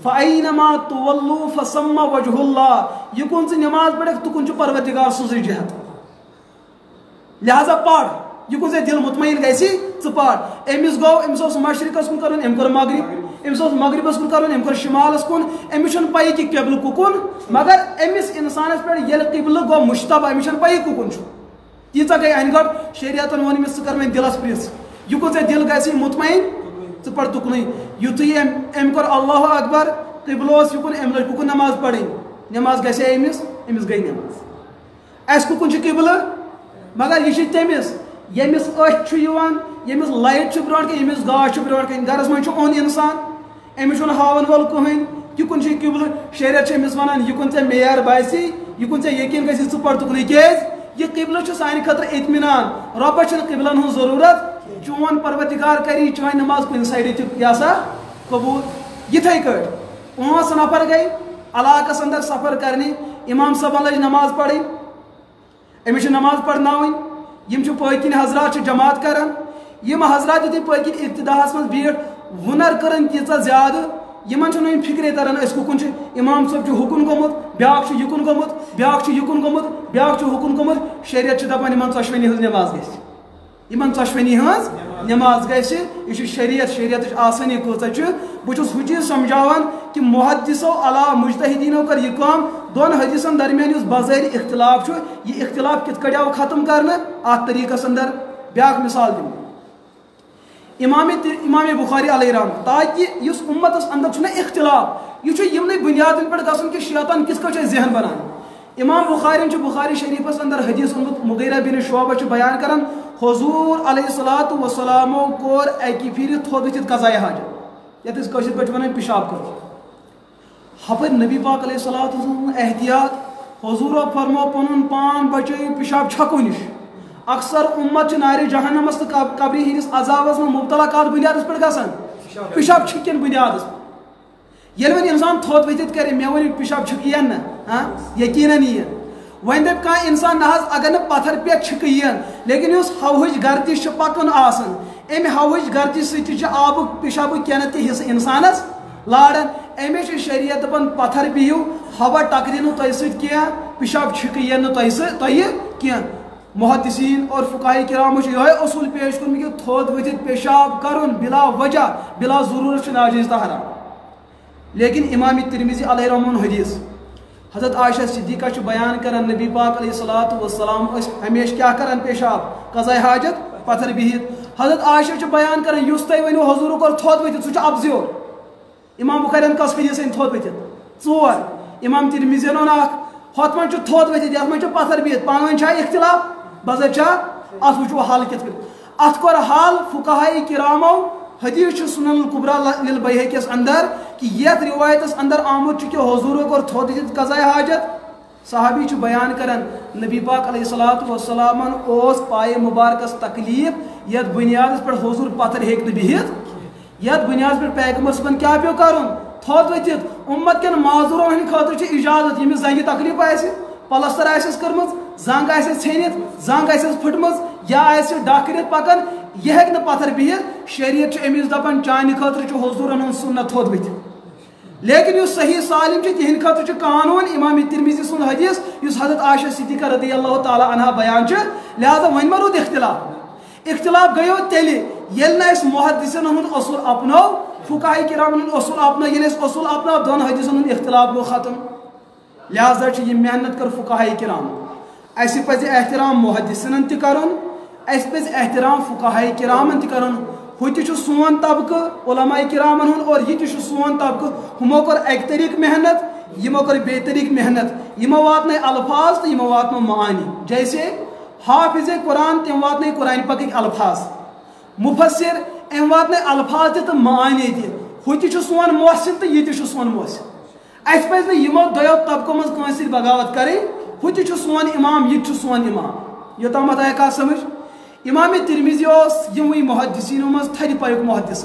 فَأَيْنَمَا تُوَلُّوا فَثَمَّ وَجْهُ اللّٰہ یہِ کُن ژٕ نماز پرکھ تُکُن چھُ پروردگار سٕنٛزٕے جہت لہذا پر یہِ کُن ژےٚ دِل مطمعین گژھِ ژٕ پر أمِس گوٚو أمِس اوس مشرقس کُن کرُن أمۍ کوٚر مغرب أمِس اوس مغربس کُن کرُن أمۍ کوٚر شمالس کُن أمِس چھُنہٕ پَیی کہِ قبلہٕ کُکُن مگر أمِس انسانس پٮ۪ٹھ ییٚلہِ قبلہٕ گوٚو مُشتبہ أمِس چھنہٕ پَیی کُکُن چھُ تیٖژاہ گٔے انہِ گٔٹ شریعتن ووٚن أمِس ژٕ کر وۄنۍ دِلس پرٛژھ یہِ کُن ژےٚ دِل گژھِ مطمعین ژٕ پر تُکنُے یُتھُے أمۍ کوٚر اللہ اکبر قبلہٕ اوس یُکُن أمۍ لٔج کُکُن نماز پرٕنۍ نماز گژھِ ہے أمِس گٔے نماز اَسہِ کُکُن چھُ قبلہٕ مگر یہِ چھُ تٔمِس ییٚمِس أچھ چھُ یِوان ییٚمِس لایٹ چھُ برونٛٹھ کَنۍ ییٚمِس گاش چھُ برونٛٹھ کَنۍ گرس منٛز چھُ اوٚن انسان أمِس چھُنہٕ ہاوَن وول کٕہٕنۍ یہِ کُن چھُ قبلہٕ شریعت چھُ أمِس وَنان یہِ کُن ژےٚ معیار باسی یہِ کُن ژےٚ یقیٖن گژھِ ژٕ پَر تُکنُے کیٛازِ یہِ قبلہٕ چھُ سانہِ خٲطرٕ اطمینان رۄبس چھُنہٕ قبلن ہٕنٛز ضروٗرت چون پروردگار کری چٲنۍ نماز کُنہِ سایڈٕ تہِ یہِ ہسا قبوٗل یِتھٕے کٲٹھۍ 5 نفر گٔے علاقس اندر سفر کرنہِ امام صٲبن لٔج نماز پرٕنۍ أمِس چھِ نماز پرناوٕنۍ یِم چھِ پٔتۍ کِنۍ حضرات چھِ جماعت کران یِم حضرات یُتھُے پٔتۍ کِنۍ ابتداہس منٛز بیٖٹھ ہُنر کٔرٕنۍ تیٖژاہ زیادٕ یِمن چھُنہٕ وۄنۍ فِکرے تران أسۍ کُکُن چھِ امام صٲب چھُ ہُکُن گوٚمُت بیاکھ چھُ یِکُن گوٚمُت بیاکھ چھُ یِکُن گوٚمُت بیاکھ چھُ ہُکُن گوٚمُت شریعت چھُ دپان یِمن ژۄشوٕنی ہٕنٛز نماز گژھِ یِمن ژۄشوٕنی ہٕنٛز نماز گژھِ یہِ چھُ شریعتٕچ آسٲنی کۭژاہ چھِ بہٕ چھُس ہُہ چیٖز سمجھاوان کہ محدثو علاوٕ مجتہدیٖنو کٔر یہِ کٲم دۄن حدیثن درمیان یُس بظٲہر اختلاف چھُ یہِ اختلاف کِتھ کٔٹھۍ آو ختم کرنہٕ اتھ طریٖقس اندر بیاکھ مثال دِمہٕ امام بخاری علیہ رحمۃ تاکہ یُس اُمتس اندر چھُنہ اختلاف یہِ چھُ یِمنٕے بُنیادن پٮ۪ٹھ گژھُن کہ شیطان کِتھ کٔٹھۍ چھُ اَسہِ ذہن بنان امام بخارین چھُ بخاری شریفس اندر حدیث اوٚنمُت مغیرہ بن شعبہ چھُ بیان کران حضوٗر علیہ الصلوۃ والسلامو کوٚر اکہِ پھِرِ تھوٚد ؤتھِتھ قضایہِ حاجت یتھ أسۍ کٲشِر پٲٹھۍ ونان پِشاب کوٚر ہپٲرۍ نبی پاک علیہ الصلوۃ والسلام احتیاط حضوٗرو فرمو پنُن پان بچٲیِو پِشاب چھکو نِش اکثر اُمت چھِ نارِ جہنمس تہٕ قبرِ ہِنٛدِس عذابس منٛز مُبتلا کتھ بُنیادس پٮ۪ٹھ گژھان پِشاب چھِکٮ۪ن بُنیادس پٮ۪ٹھ ییٚلہِ وۄنۍ اِنسان تھوٚد ؤتھِتھ کرِ مےٚ ؤنِو پِشاب چھِکہٕ یِن نہ یقیٖنن یِن وۄنۍ دپہِ کانٛہہ اِنسان نہ حظ اگر نہٕ پتھر پٮ۪ٹھ چھِکہٕ یِن لیکن یُس ہوہٕچ گردش چھِ پکان آسان ام ہوچ گرچہ سی آب پیشاب کینت تہ حصہ انسانس لاران امی شریعت دپان پتھر بہو ہوا ٹکری نو تہ ست کی پیشاب چھک یہ نو تہ کی محدثین اور فقہاء کرام یہ اصول پیش کرن کہ تھود ورتھ پیشاب کرن بلا وجہ بلا ضرورت ناجائز تہ حرام لیکن امام ترمذی علیہ رحمہ حدیث حضرت عائشہ صدیقہ بیان کران نبی پاک علیہ الصلوۃ والسلام ہمیشہ کیا کران پیشاب قضاء حاجت پتھر بہت حضرت عائشہ بیان کران یس تہ ونو حضور کور تھود ورتھ سہ ابزیو امام بخاری کس حدیث تھود ورتھ ژور امام ترمذی اون اخ ہوت من تھود ورتھ یتھ من پتھر بہت پانہٕ ؤنۍ چھا اختلاف بظر ات وچو حال کت ات کور حال فقہاء کرامو حدیث سنن الکبریٰ للبیہقیس اندر کہ یت روایتس اندر آمت کہ حضور کور تھود ورتھ قضاء حاجت صحابی بیان کران نبی پاک علیہ الصلوۃ والسلام اوس پائے مبارکس تکلیف یت بنیادس پر حضور پتھر ہیک نہ بہت یت بنیاد پر پیغمبر صبن کیا پیو کرن تھود ورتھ امت کن معذورن ہند خاطر اجازت یمس زنگہ تکلیف آسہ پلستر آسس کرمز زنگ آسس ژھینت زنگ آسس پھٹمز یا آسہ ڈاکرت پکان یہ ہیک نہ پتھر بہت شریعت امس دپان چانہ خاطر حضورن ہند سنت تھود ورتھ لیکن اس صحیح سالم تہند خاطر قانون امام ترمذی سن حدیث اس حضرت عائشہ صدیقہ رضی اللہ تعالی عنہ بیان لہذا ون ما رود اختلاف گیو تیلہِ ییٚلہِ نہٕ أسۍ محدثن ہُنٛد اصول اپنو فقہاء کرام ہُنٛد اصول اپنو ییٚلہِ أسۍ اصول اپنو دۄن حدیثن ہُنٛد اختلاف گوٚو ختم لہذا چھِ یہِ محنت کٔر فقہاء کرام اَسہِ پزِ احترام محدثن تہِ کرُن اَسہِ پزِ احترام فقہاء کرامن تہِ کرُن ہُہ تہِ چھُ سون طبقہٕ علماء کرامن ہُنٛد اور یہِ تہِ چھُ سون طبقہٕ ہُمو کٔر اکہِ طریٖقہٕ محنت یِمو کٔر بیٚیہِ طریٖقہٕ محنت یِمو واتنٲے الفاظ تہٕ یِمو واتنو معانی جیسے حافظ قرآن تم واتنے قرآن پاکٕکۍ الفاظ مفسر ام واتنے الفاظ تہِ تہٕ معانی تہِ ہُہ تہِ چھُ سون محسن تہٕ یہِ تہِ چھُ سون محسن اَسہِ پزِ نہٕ یِمو دۄیو طبقو منٛز کٲنٛسہِ سۭتۍ بغاوت کَرٕنۍ ہُہ تہِ چھُ سون امام یہِ تہِ چھُ سون امام یوٚتامتھ آیہِ کتھ سمجھ امام ترمذی اوس یِموٕے محدثیٖنو منٛز تھدِ پایُک محدث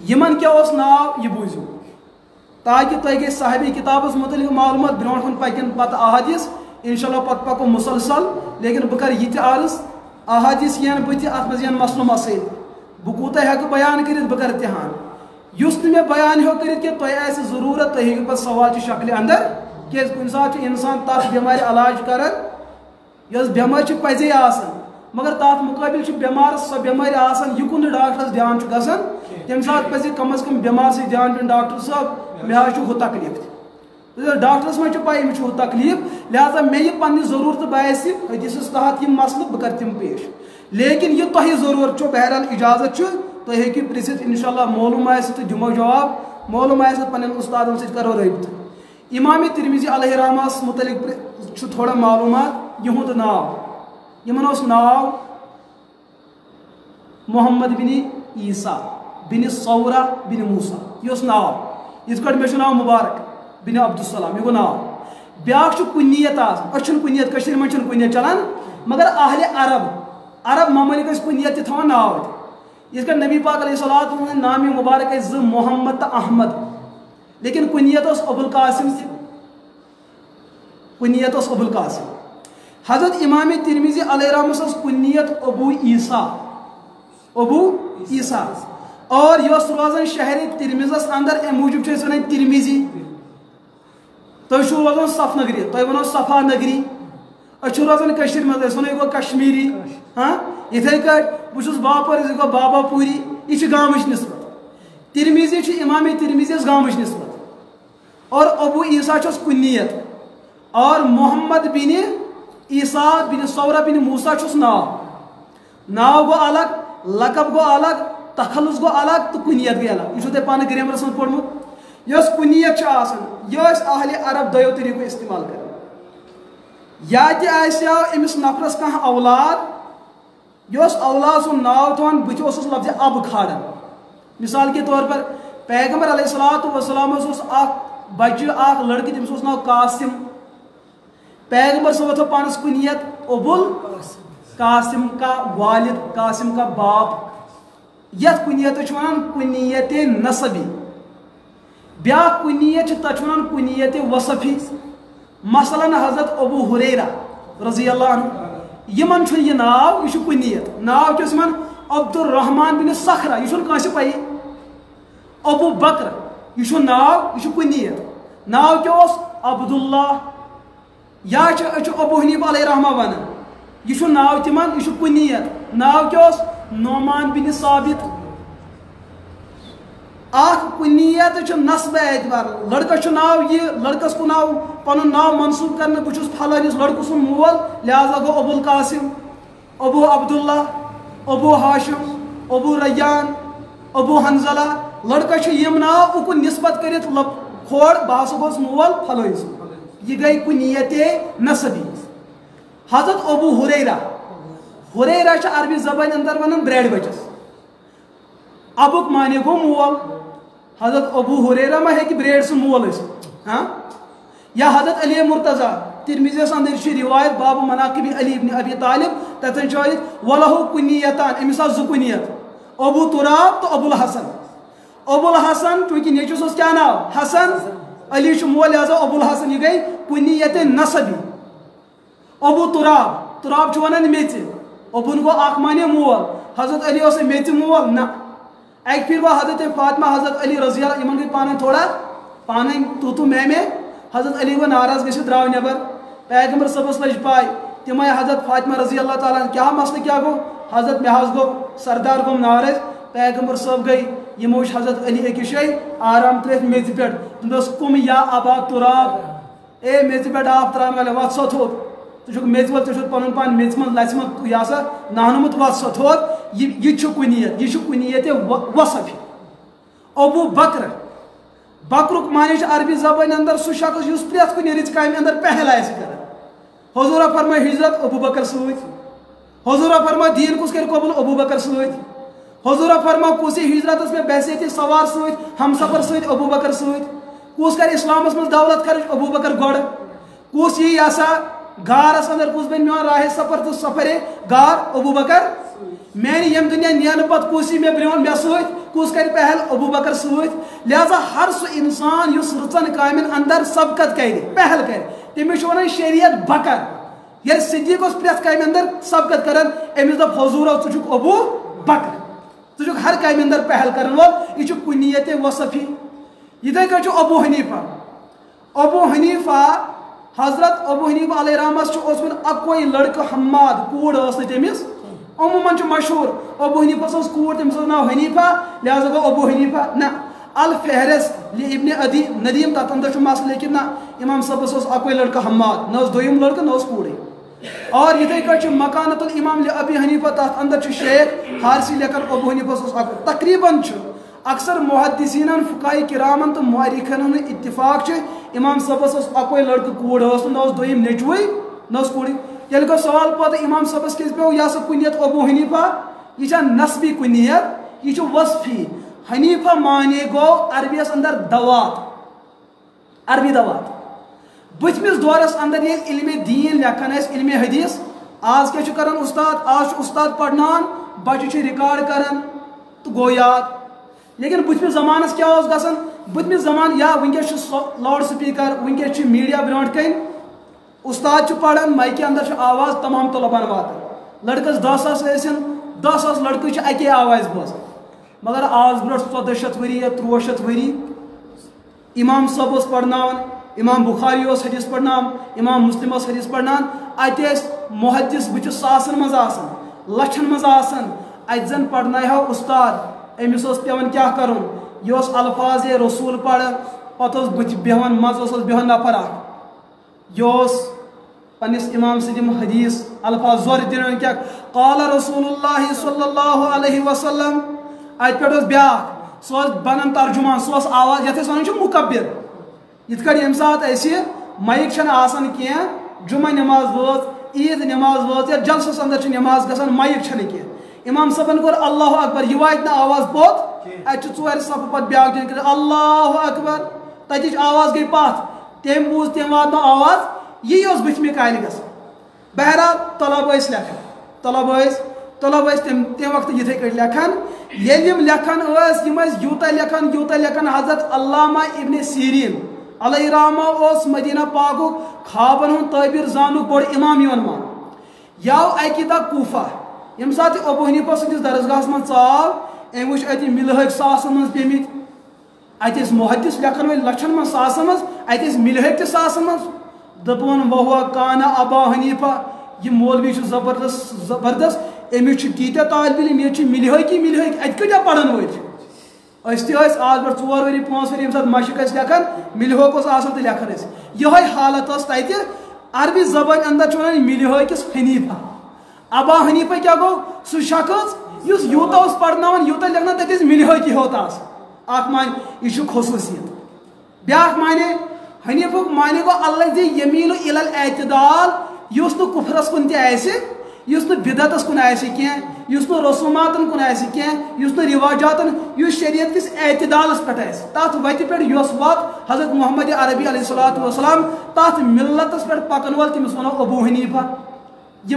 یِمن کیٛاہ اوس ناو یہِ بوٗزِو تاکہِ تۄہہِ گژھِ صاحبِ کِتابس متعلق معلوٗمات برونٛٹھ کُن پکن پتہٕ احادیث انشاءاللہ پتہٕ پکو مسلسل لیکن بہٕ کرٕ یہِ تہِ عرض احادیث یِن بٕتھِ اتھ منٛز یِن مسلہٕ مسٲیل بہٕ کوٗتاہ ہٮ۪کہٕ بیان کٔرِتھ بہٕ کرٕ تِہان یُس نہٕ مےٚ بیان ہیوٚک کٔرِتھ کینٛہہ تۄہہِ آسہِ ضروٗرت تُہۍ ہیٚکِو پتہٕ سوالچہِ شکلہِ اندر کیٛازِ کُنہِ ساتہٕ چھُ انسان تتھ بٮ۪مارِ علاج کران یۄس بٮ۪مٲرۍ چھِ پزے آسان مگر تتھ مُقٲبِل چھِ بٮ۪مارس سۄ بٮ۪مٲرۍ آسان یہِ کُن نہٕ ڈاکٹرس دھیان چھُ گژھان تمہِ ساتہٕ پزِ کم از کم بٮ۪مار سۭتۍ دھیان دیُن ڈاکٹر صٲب مےٚ حظ چھُ ہُہ تکلیٖف تہِ ڈاکٹرس منٛز چھِ پاے أمِس چھُ ہُہ تکلیٖف لہذا مےٚ یہِ پننہِ ضروٗرتہٕ باسہِ حدیثس تحت یِم مسلہٕ بہٕ کرٕ تِم پیش لیکن یہِ تۄہہِ ضروٗرت چھُ بہرحال اجازت چھُ تُہۍ ہیٚکِو پرژھِتھ انشاءاللہ معلوٗم آسہِ تہٕ دِمو جواب معلوٗم آسہِ تہٕ پننٮ۪ن استادن سۭتۍ کرو رٲبطہٕ امام ترمذی علیہ رحمس متعلق چھُ تھوڑا معلوٗمات یِہُنٛد ناو یِمن اوس ناو محمد بن عیسیٰ بن صورہ بن موسیٰ یہِ اوس ناو یِتھ کٲٹھۍ مےٚ چھُ ناو مُبارک بن عبدالسلام یہِ گوٚو ناو بیٛاکھ چھُ کُنیت آسان أسۍ چھُنہٕ کُنیت کٔشیٖرِ منٛز چھُنہٕ کُنیت چلان مگر اہلِ عرب ممالِک ٲسۍ کُنیت تہِ تھاوان ناو یِتھ کٲٹھۍ نبی پاک علیہ الصلوۃ والسلام نامہِ مُبارک ٲسۍ زٕ محمد تہٕ احمد لیکن کُنیت اوس ابوالقاسم تہِ کُنیت اوس ابوالقاسم حضرت امام ترمذی علیہ رحمس ٲس کُنیت ابو عیسیٰ اور یہ روزان شہر ترمزس اندر امہ موجود چھِ أسۍ ونان ترمزی تُہۍ چھِو روزان صف نگری تُہۍ ونو صفا نگری أسۍ چھِ روزان کٔشیٖرِ منٛز أسۍ ونو یہِ گوٚو کشمیٖری یِتھے کٲٹھۍ بہٕ چھُس باپٲرِس یہِ گوٚو بابا پوٗری یہِ چھِ گامٕچ نسبت ترمزی چھِ امام ترمزیَس گامٕچ نسبت اور ابو عیسیٰ چھُس کُنیت اور محمد بن عیسیٰ بن صورہ بن موسیٰ چھُس ناو گوٚو الگ لقب گوٚو الگ تخلص گوٚو الگ تہٕ کُنیت گٔے الگ یہِ چھُو تۄہہِ پانہٕ گرٛیمرس منٛز پوٚرمُت یۄس کُنیت چھِ آسان یہِ ٲسۍ اہلِ عرب دۄیو طریٖقو استعمال کران یا تہِ آسہِ ہا أمِس نفرس کانٛہہ اولاد یہِ اوس اولاد سُنٛد ناو تھاوان بٕتھِ اوسُس لفظِ اب کھالان مثال کے طور پر پیغمبر علیہ الصلوۃ والسلامس اوس اکھ بچہِ اکھ لڑکہٕ تٔمِس اوس ناو قاسم پیغمبر صٲبو تھوٚو پانس کُنیت ابوُل قاسم کا والد قاسم کا باپ یتھ کُنیت چھِ ونان کُنیت نسبی بیاکھ کُنیت چھِ تتھ چھِ ونان کُنیت وصفی مثلاً حضرت ابو ہریرہ رضی اللہ عنہ یِمن چھُنہٕ یہِ ناو یہِ چھُ کُنیت ناو کیٛاہ اوس یِمن عبد الرحمن بن صخرہ یہ کانسی پائی ابو بکر یہ ناو یہ کنیت ناو کیا اس عبداللہ یا ابو حنیفہ علیہ رحمہ ونان یہ ناو تمن یہ کنیت ناو کیا اس نعمان بن ثابت اخ کنیت نسب اعتبار لڑکہ ناو یہ لڑکس کو ناو پن ناو منسوب کرنے بہت پھلانس لڑکہ سن مول لہذا گو ابو القاسم ابو عبداللہ ابو ہاشم ابو ریان ابو حنزلہ لڑکہ یم ناو اکن نسبت کرت کھوڑ بہ گوس مول پھلانس یہ گئی کنیت نسبی حضرت ابو ہریرہ عربی زبان اندر ونان بریڈ بچس ابوک مانے گو مول حضرت ابو ہریرہ ما ہے کہ بریڈ سے مول اس ہاں یا حضرت علی مرتضی ترمذی اندر روایت باب مناقب علی ابن ابی طالب تتن شاید ولہ کنیتان امس ز کنیت ابو تراب تو ابو الحسن چونکہ نیچوس اس کیا ناو حسن علی مول لہذا ابو الحسن یہ گئی کنیت نسبی ابو تراب ونان میچ ابن گو اخ مانے مول حضرت علی اس میچ مول نہ ایک پھر وہ حضرت فاطمہ حضرت علی رضی اللہ عنہ گئی پانے تھوڑا پانے تو میں حضرت علی کو ناراض گھت درو نبر پیغمبر صبس لج پائے تم آئی حضرت فاطمہ رضی اللہ تعالیٰ عنہ کیا مسئلہ کیا گو حضرت محاذ گو سردار گو ناراض پیغمبر صاحب گئی یہ موش حضرت علی ایک شے آرام تریت میز پیٹ تم دس کم یا ابا تراب اے میز پیٹ آپ ترام والے وات سو تھوک تو میز ول تو پن پان میز من لچ من یہ سا نانمت وات سو تھوک یہ کنیت وصف ابو بکرک مانے عربی زبان اندر سہ شخص اس پریت کن رچ کامہ اندر پہل آس کر حضورہ فرما ہجرت ابو بکر ست حضورہ فرما دین کس کر قبول ابو بکر ست حضورہ فرما کس ہجرت میں بحثیت سوار ست ہم سفر ست ابو بکر ست کس کر اسلامس من دولت خرچ ابو بکر گوڑ کس یہ سا گارس اندر کس بن میون راہ سفر تو سفر گار ابو بکر میں یم دنیا نین پت کسی میں برون مے ست کس کر پہل ابو بکر ست لہذا ہر سہ انسان اس رچن کامن اندر سبقت کر پہل کر تمس ونان شریعت بکر یل صدیق اس پریت کامہ اندر سبقت کران امس دپ حضور ژٕ ابو بکر ژٕ ہر کامہ اندر پہل کرن وول یہ کنیت وصفی یتھے کن ابو حنیفہ حضرت ابو حنیفہ علیہ رحمس اوسمت اکوئی لڑکہ حماد کوڑ ٲس نہٕ تٔمِس عموماً مشہور ابو حنیفہ ٲس کوڑ تٔمِس اوس ناو حنیفہ لہذا گوٚو ابو حنیفہ نہ الفہرس ابن ادی ندیم تتھ اندر مسئلہ لیکن نہ امام صاحبس اوس اکوئی لڑکہ حماد نہ دویم لڑکہ نہ کوڑے اور یتھے کن مکانت الامام ابی حنیفہ تتھ اندر شیخ حارثی لیکن ابو حنیفہ تقریباً اکثر محدثین فقہاء کرامن تو مؤرخن ہند اتفاق امام صاحبس اکوئی لڑکہ کوڑ نہ دویم نیچوے نہ کوڑی یل گو سوال پتہ امام صاحبس کس پہ یہ سا کنیت ابو حنیفہ یہ نسبی کنیت یہ وصفی حنیفہ مانے گو عربیس اندر دوات عربی دوات بتمس دورس اندر یہ علم دین لکھان علم حدیث آج کیا کران استاد آج استاد پڑھنان بچہ ریکارڈ کران تو گو یاد لیکن بتمس زمانس کیا گھان بتمس زمان یا ونکس لاؤڈ سپیکر ونکس میڈیا برونٹ کن استاد پڑھان مائکہ اندر آواز تمام طلبان واتان لڑکس 10 ساس ٲسِن 10 ساس لڑکہ اکی آواز بوزان مگر آز برو 1400 وری یا 1300 وری امام صاحب اس پڑھناون امام بخاری اس حدیث پڑھنام امام مسلم اس حدیث پڑھنان اتہ محدث بچ ساسن مز آسان لچھن مز آسان ات زن پڑھنایو استاد امس پیون کیا کرن یہ الفاظ رسول پڑھ پتہ بت بیہان مز بیہان نفر یہ پنس امام سدیم حدیث الفاظ زور دن کیا قال رسول اللہ صلی اللہ علیہ وسلم ات پہ بیا سہ بنان ترجمان سہ آواز یت ونان مکبر یت کٹ یم سات مائک چھن آسان کی جمعہ نماز وٲژ عید نماز وٲژ یا جلسس اندر نماز گژھان مائک چھن کی امام صاحبن کور اللہ اکبر یہ وات نا آواز پوت ات ژور صف پتہ بیاکھ دن کر اللہ اکبر تتچ آواز گئی پتھ تم بوز تم وات آواز یہ بتمہ کالہ گژھان بہرحال طلب تم وقت یتھے کٹ لکھان یل لکھان یوتہ لکھان حضرت علامہ ابن سیرین علیہ رحمہ اس مدینہ پاک خوابن ہند تعبیر زانک بوڑ امام یون مان یو اکی دہ کوفہ یم سات ابو حنیفہ سندس درسگاہس من ژاو ام وچ اتہ ملہک ساسن من پیمت اتس محدث لکھن ول لچھن من ساسن من اتس ملہک تہ ساسن من دپون وہو کانا ابا حنیفہ یہ مولوی چھ زبردست امس تیتہ طالب علم یہ ملہک ات کتیا پڑھن ول اس تہ آز پہ 4 ؤری 5 ؤری یم سات مشق لکھان ملہوک اس آسان تہ لکھان یہ حالت اس تتہ عربی زبان اندر چھ ونان ملہکس حنیفہ ابا حنیفہ کیا گو سہ شخص اس یوتا اس پڑھناون یوتا لکھنا تتس ملہکی ہوتا اس اخ مان یہ خصوصیت بیاکھ معنی حنیفک معنی گو الذی یمیل الی الاعتدال یس نہ کفرس کن تہ آسہ یس نہ بدعتس کن آسہ کینٛہہ یس نہ رسوماتن کن آسہ کینٛہہ یس نہ رواجاتن یس شریعت کس اعتدالس پہ آسہ تات وتہ پہ یس وت حضرت محمد عربی علیہ الصلوۃ والسلام تات ملتس پہ پکن ول تمس ونو ابو حنیفہ یہ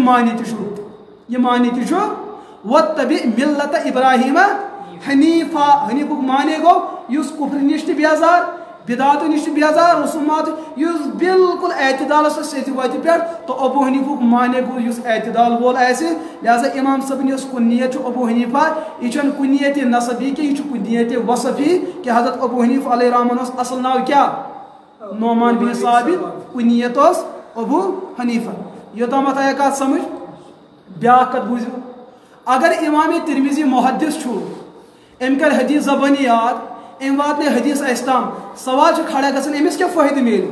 معنی تہ واتبع ملت ابراہیم حنیفہ حنیفک معنی گو یس کفر نش تہ بیزار بدعات نش تہ بیزار رسومات یس بالکل اعتدالس ست وتہ پہ تو ابو حنیفک معنی گو یس اعتدال وول آسہ لہذا امام صاحبن یس کنیت ابو حنیفہ یہ چھن کنیت نسبی کہ یہ کنیت وصفی کہ حضرت ابو حنیفہ علیہ الرحمن اس اصل ناو کیا نعمان بن ثابت کنیت اس ابو حنیفہ یوتامت آیا کات سمجھ بیاکھ کت بوزو اگر امام ترمذی محدث چھو ام کر حدیث زبانی یاد ام واتنے حدیث استام سوال چھ کھڑا گژھن امس کیا فائدہ میل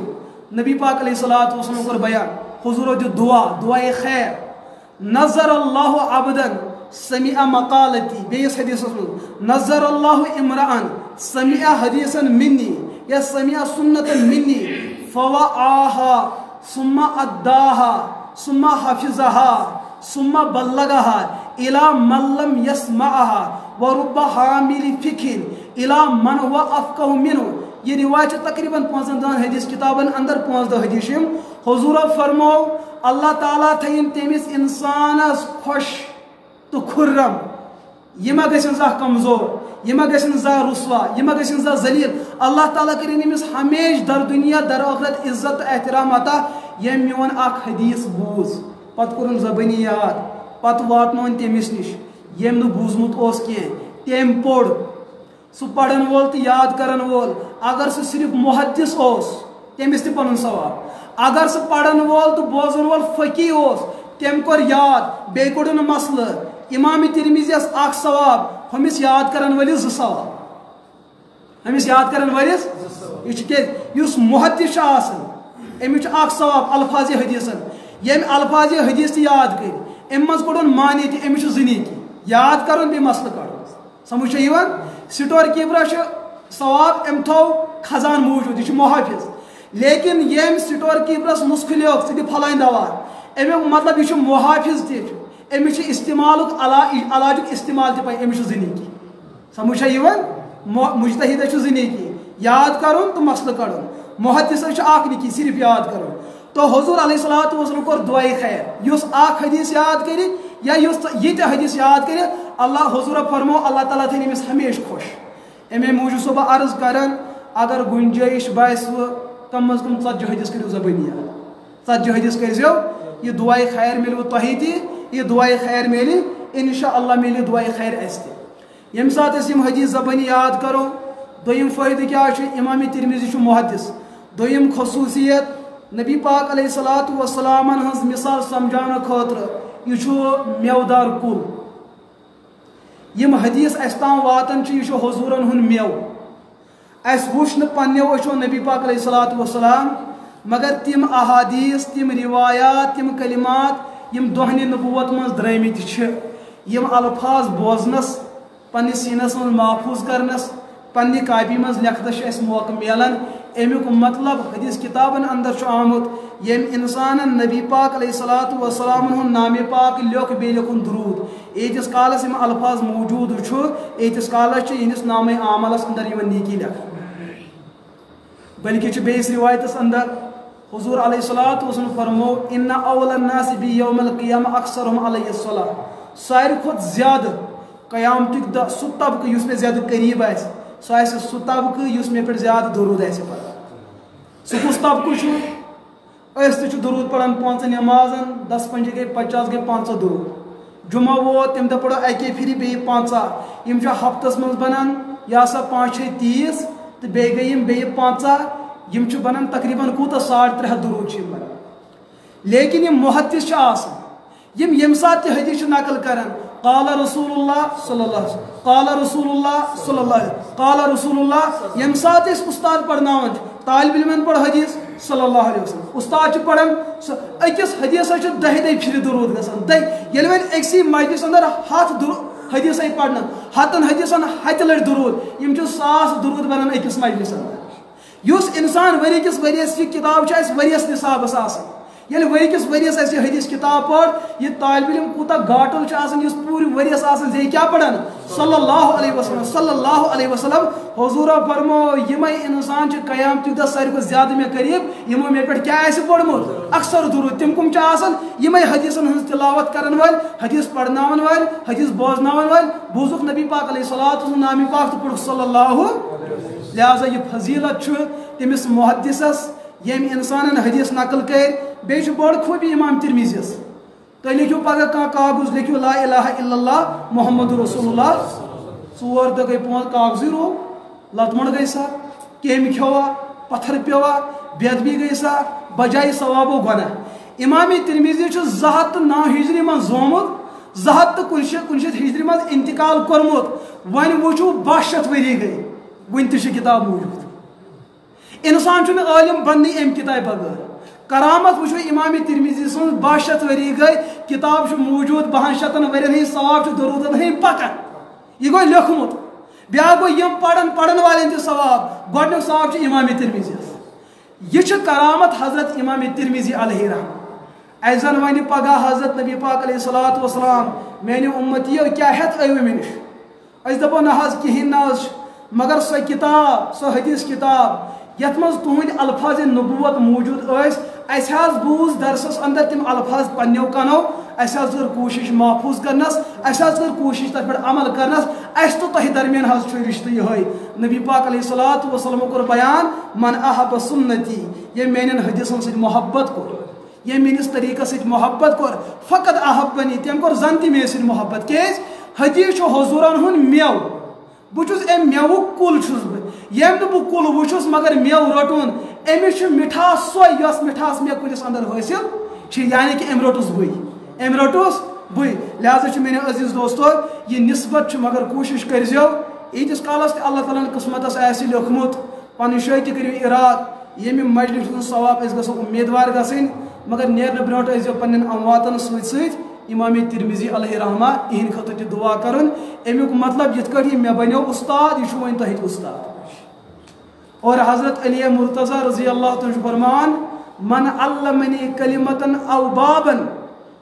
نبی پاک علیہ الصلوۃ والسلام کر بیان حضور جو دعائے خیر نظر اللہ عبدا سمع مقالتی بیس حدیث نظر اللہ امرأن سمع حدیثا منی یا سمع سنتا منی فوعاها ثم اداها ثم حفظها ثم بلغها الى من لم يسمعها ورب حامل فقه الى من هو افقه منه یہ روایت تقریباً 15 حدیث کتابن اندر 15 حدیث حضور فرمو اللہ تعالیٰ تھین تمس انسانس خوش تو خرم یہ ما گژھن زانٛہہ کمزور یہ ما گژھن زانٛہہ رسوا یہ ما گژھن زانٛہہ ذلیل اللہ تعالیٰ کرن امس ہمیشہ در دنیا در آخرت عزت احترام عطا یم میون اخ حدیث بوز پتہ کورن زبانی یاد پتہ واتنون تمس نش یم نہ بوزمت اوس کینٛہہ تم پوٚر سہ پڑھن وول تو یاد کرن وول اگر سہ صرف محدث اوس تمس تہ پنن ثواب اگر سہ پڑھن وول تو بوزن وول فقی اوس تم کور یاد بے کوڑن مسئلہ امام ترمذی اس اخ ثواب ہمس یاد کرن ولس 2 ثواب ہمس یاد کرن ولس یہ محدث آسن امس اخ ثواب الفاظ حدیثن یم الفاظ حدیث تہ یاد کر ام مز کوڑن معنی تہ امس زنیکی یاد کرن بی مسئلہ کڑن سمجھ یوان سٹور کیپرس ثواب ام تھو خزان موجود یہ محافظ لیکن یم سٹور کیپرس نسخہ ثہ دِ پھلٲنۍ دوا امیک مطلب یہ محافظ تہ امس استعمال علاج استعمال تہ پہ امس زنیکی سمجھ یوان مجتہد زنیکی یاد کرن تو مسئلہ کڑن محدث اخ نکی صرف یاد کرن تو حضور علیہ الصلوۃ والسلام کور دعائے خیر یس اخ حدیث یاد کر یا یہ حدیث یاد کر اللہ حضور فرمو اللہ تعالیٰ تھین امس ہمیشہ خوش امے موجود صبح عرض کرن اگر گنجائش باسو کم از کم 40 حدیث کرو زبانی یاد 40 حدیث کرزو یہ دعائے خیر ملو تہی تہ یہ دعائے خیر ملی انشاءاللہ ملی دعائے خیر اس تہ یم سات اس یم حدیث زبانی یاد کرو دویم فائدہ کیا امام ترمذی محدث دویم خصوصیت نبی پاک علیہ الصلوۃ والسلام ہنز مثال سمجھانا خاطر یہ میودار کل یم حدیث اس تام واتن یہ حضورن ہن میو اس وچ پنو اچھو نبی پاک علیہ الصلوۃ والسلام مگر تم احادیث تم روایات تم کلمات یم دہنِ نبوت من درامت یم الفاظ بوزنس پنس سینس من محفوظ کرنس پنہ کاپی من لکھنس اس موقع ملان امیک مطلب حدیث کتابن اندر آمت یم انسان نبی پاک علیہ الصلوۃ والسلام ہن نام پاک لوک بے لکھن درود ایتس کالس یم الفاظ موجود ایتس کالس یہنس نام عاملس اندر یوان نیکی لکھ بلکہ بیس روایتس اندر حضور علیہ الصلوۃ والسلام فرمو ان اول الناس بی یوم القیامہ اکثرهم علیہ الصلاۃ ساروی کھت زیادہ قیامتک دہ سہ طبقہ یس مے زیادہ قریب آسہ سہ طبقہ یس مے پہ زیادہ درود آسہ پڑھان سہ کس طبقہ اس تہ درود پڑھان 5 نمازن 10 5 گئی 50 گئی 500 درود جمعہ وہ تم دہ پڑو اکی پھر بی 50 یم ہفتس من بنان یا سا 5-30 تو بی گئی بی 50 یم بنان تقریباً کوتا 350 درود بنان لیکن یم محدث آسان یم سات حدیث نقل کران قال رسول اللہ صلی اللہ علیہ وسلم قال رسول اللہ صلی اللہ علیہ وسلم قال رسول اللہ یم سات اس استاد پڑھناون طالب علم پڑھ حدیث صلی اللہ علیہ وسلم استاد پڑھن اکس حدیث 10 پھر درود گژھان ییٚلہِ وۄنۍ أکسی مجلس اندر 100 حدیث پڑھنا 100 حدیثن 100 لٹہِ درود یم 1000 درود بنان أکس مجلس اندر یُس انسان ؤری کِس ؤریَس یہِ کتاب چھِ اَسہِ ؤریَس نصابس آسان ییٚلہِ ؤری کِس ؤریَس اَسہِ یہِ حدیث کتاب پٔر یہِ طالب علم کوٗتاہ گاٹُل چھُ آسان یُس پوٗرٕ ؤریَس آسان زِ کیٛاہ پران صلی اللہ علیہ وسلم صلی اللہ علیہ وسلم حضورہ فرمو یِمے انسان چھِ قیامتُک دۄہ ساروی کھۄتہٕ زیادٕ مےٚ قریٖب یِمو مےٚ پٮ۪ٹھ کیٛاہ آسہِ پوٚرمُت اکثر درود تِم کٕم چھِ آسان یِمے حدیثن ہٕنٛز تلاوت کرن وٲلۍ حدیث پرناون وٲلۍ حدیث بوزناون وٲلۍ بوٗزُکھ نبی پاک علیہ الصلوۃ والسلام نامی پاک تہٕ پوٚرُکھ صلی اللہ لہذا یہِ فضیلت چھُ تٔمِس محدثس ییٚمۍ انسانن حدیث نقل کٔرۍ بیٚیہِ چھُ بٔڑ خوٗبی امام ترمذیَس تُہۍ لیکھِو پگاہ کانٛہہ کاغذ لیکھِو لا الہ الا اللہ محمد رسول اللہ 4 دۄہ گٔے 5 کاغذٕے روو لتمُڑ گٔے سا کیٚمۍ کھیوٚوا پتھر پیوٚوا بے ادبی گٔے سا بجایہِ ثوابو گۄناہ امام ترمذی چھُ 209 ہجری منٛز زامُت 219 ہجری منٛز انتقال کوٚرمُت وۄنۍ وٕچھِو 700 ؤری گٔے وٕنہِ تہِ چھِ کِتاب موٗجوٗد انسان چھُنہٕ عٲلِم بننٕے امہِ کِتابہِ بغٲر کرامت وٕچھو امام ترمذی سٕنٛز 700 ؤری گٔے کِتاب چھُ موٗجوٗد 200 ؤرین ہٕنٛدۍ ثواب چھُ درودن ہٕنٛدۍ پکان یہ گوٚو لیوٚکھمُت بیٛاکھ گوٚو یِم پرن والٮ۪ن تہِ ثواب گۄڈنیُک ثواب چھُ امام ترمذیَس یہ چھِ کرامت حضرت امام ترمذی علیہ رحمہ اَسہِ زن وَنہِ پگاہ حضرت نبی پاک علیہ الصلوۃ والسلام میانہِ اُمتیو کیٛاہ ہٮ۪تھ أیوٕ مےٚ نِش أسۍ دپو نہ حظ کِہیٖنۍ نہ حظ مگر سۄ کِتاب سۄ حدیث کِتاب یتھ منٛز تُہٕنٛدۍ الفاظ نبوت موٗجوٗد ٲسۍ اَسہِ حظ بوٗز درسس اندر تِم الفاظ پننیو کنو اَسہِ حظ کٔر کوٗشش محفوٗظ کرنس اَسہِ حظ کٔر کوٗشش تتھ پٮ۪ٹھ عمل کرنس اَسہِ تہٕ تۄہہِ درمیان حظ چھُ رشتہٕ یِہوے نبی پاک علیہ الصلوۃ والسلام کوٚر بیان من احب سنتی ییٚمۍ میانٮ۪ن حدیثن سۭتۍ محبت کوٚر ییٚمۍ میٲنِس طریٖقس سۭتۍ محبت کوٚر فقط احبنی تٔمۍ کوٚر زن تہِ مےٚ سۭتۍ محبت کیٛازِ حدیث چھُ حضوٗرن ہُنٛد مٮ۪وٕ بہٕ چھُس امہِ مٮ۪وُک کُل چھُس بہٕ ییٚمہِ نہٕ بہٕ کُل وٕچھُس مگر مٮ۪وٕ رٹُن أمِس چھُ مِٹھاس سۄے یۄس مِٹھاس مےٚ کُلِس اندر حٲصِل چھِ یعنی کہِ أمۍ روٚٹُس بٕے لہذا چھُ میٲنیو عزیٖز دوستو یہِ نسبت چھُ مگر کوٗشش کٔرزیو ییٖتِس کالس تہِ اللہ تعالیٰ ہن قٕسمتس آسہِ لیوٚکھمُت پنٕنۍ جایہِ تہِ کٔرِو اِراد ییٚمہِ مجلس ہُنٛد ثواب أسۍ گژھو اُمیٖدوار گژھٕنۍ مگر نیرنہٕ برونٛٹھ ٲسۍزیو پننٮ۪ن امواتن سۭتۍ سۭتۍ امام ترمذی علیہ رحمہ یِہنٛدِ خٲطرٕ تہِ دعا کرُن امیُک مطلب یِتھ کٲٹھۍ یہِ مےٚ بنیو اُستاد یہِ چھُ وۄنۍ تۄہہِ تہِ اُستاد اور حضرت علی مرتضیٰ رضی اللہ تُہۍ چھُ فرمان من علمنی کلمتن او بابن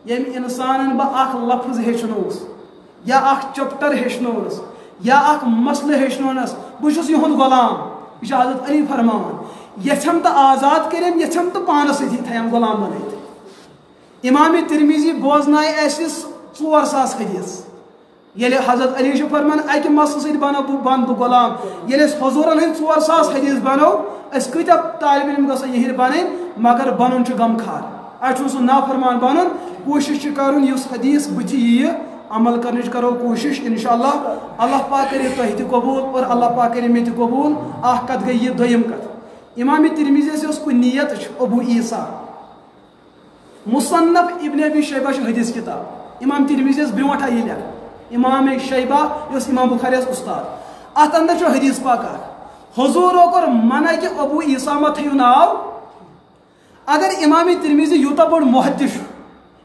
ییٚمہِ انسانن بہٕ اکھ لفظ ہیٚچھنووُس یا اکھ چپٹر ہیٚچھنووُس یا اکھ مسلہٕ ہیٚچھنونس بہٕ چھُس یِہُنٛد غلام یہِ چھُ حضرت علی فرماوان یژھم تہٕ آزاد کٔرِم یژھم تہٕ پانس سۭتی تھایم غلام بنٲیِتھ امام ترمذی بوزنایہِ اَسہِ 4,000 حدیث ییٚلہِ حضرت علی چھُ فرمان اکہِ مسلہٕ سۭتۍ بنو بہٕ غلام ییٚلہِ أسۍ حضوٗرن ہٕنٛدۍ 4,000 حدیث بنو أسۍ کۭتیاہ طالب علم گژھو یِہنٛدۍ بنٕنۍ مگر بنُن چھُ غمخار اَسہِ چھُنہٕ سُہ نافرمان بنُن کوٗشش چھِ کرُن یُس حدیث بٕتھِ یِیہِ عمل کرنٕچ کرو کوٗشش انشاء اللہ اللہ پاک کرِ تۄہہِ تہِ قبوٗل اور اللہ پاک کرِ مےٚ تہِ قبوٗل اکھ کتھ گٔے یہِ دوٚیِم کتھ امام ترمذیَس یۄس کُنیت چھِ ابو عیسیٰ مصنف ابن ابی شیبہ چھِ حدیث کتاب امام ترمذیَس برونٛٹھ آیہِ یہِ لیکھنہٕ امام شیبہ یۄس امام بخاریَس استاد اتھ اندر چھُ حدیث پاک اکھ حضوٗرو کوٚر منع کہِ ابو عیسیٰ ما تھٲیِو ناو اگر امام ترمذی یوٗتاہ بوٚڑ محدث چھُ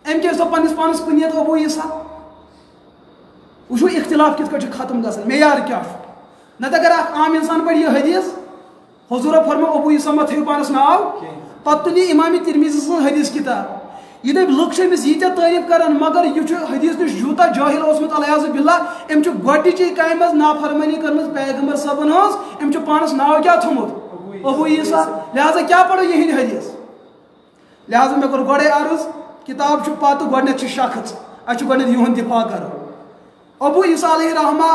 أمۍ کیٛازِ تھوٚو پننِس پانس کُنیت ابو عیسیٰ وٕچھو اختلاف کِتھ کٲٹھۍ چھُ ختم گژھان معیار کیٛاہ چھُ نتہٕ اگر اکھ عام انسان پرِ یہِ حدیث حضوٗرو فرمو ابو عیسیٰ ما تھٲیِو پانس ناو پتہٕ تُلہِ یہِ امام ترمذی سٕنٛز حدیث کتاب یہ دپ لُکھ چھِ أمِس ییٖتیاہ تعریٖف کران مگر یہِ چھُ حدیث نِش یوٗتاہ جٲہِل اوسمُت العیاذ باللہ أمۍ چھُ گۄڈنِچی کامہِ منٛز نافرمٲنی کٔرمٕژ پیغمبر صٲبن ہٕنٛز أمۍ چھُ پانس ناو کیٛاہ تھوٚمُت ابو عیسیٰ لہذا کیٛاہ پرو یِہنٛدۍ حدیث لہذا مےٚ کوٚر گۄڈے عرض کِتاب چھُ پتہٕ گۄڈنٮ۪تھ چھِ شخص اَسہِ چھُ گۄڈنٮ۪تھ یِہُنٛد دِفاع کرُن ابو عیسیٰ علیہ رحمہ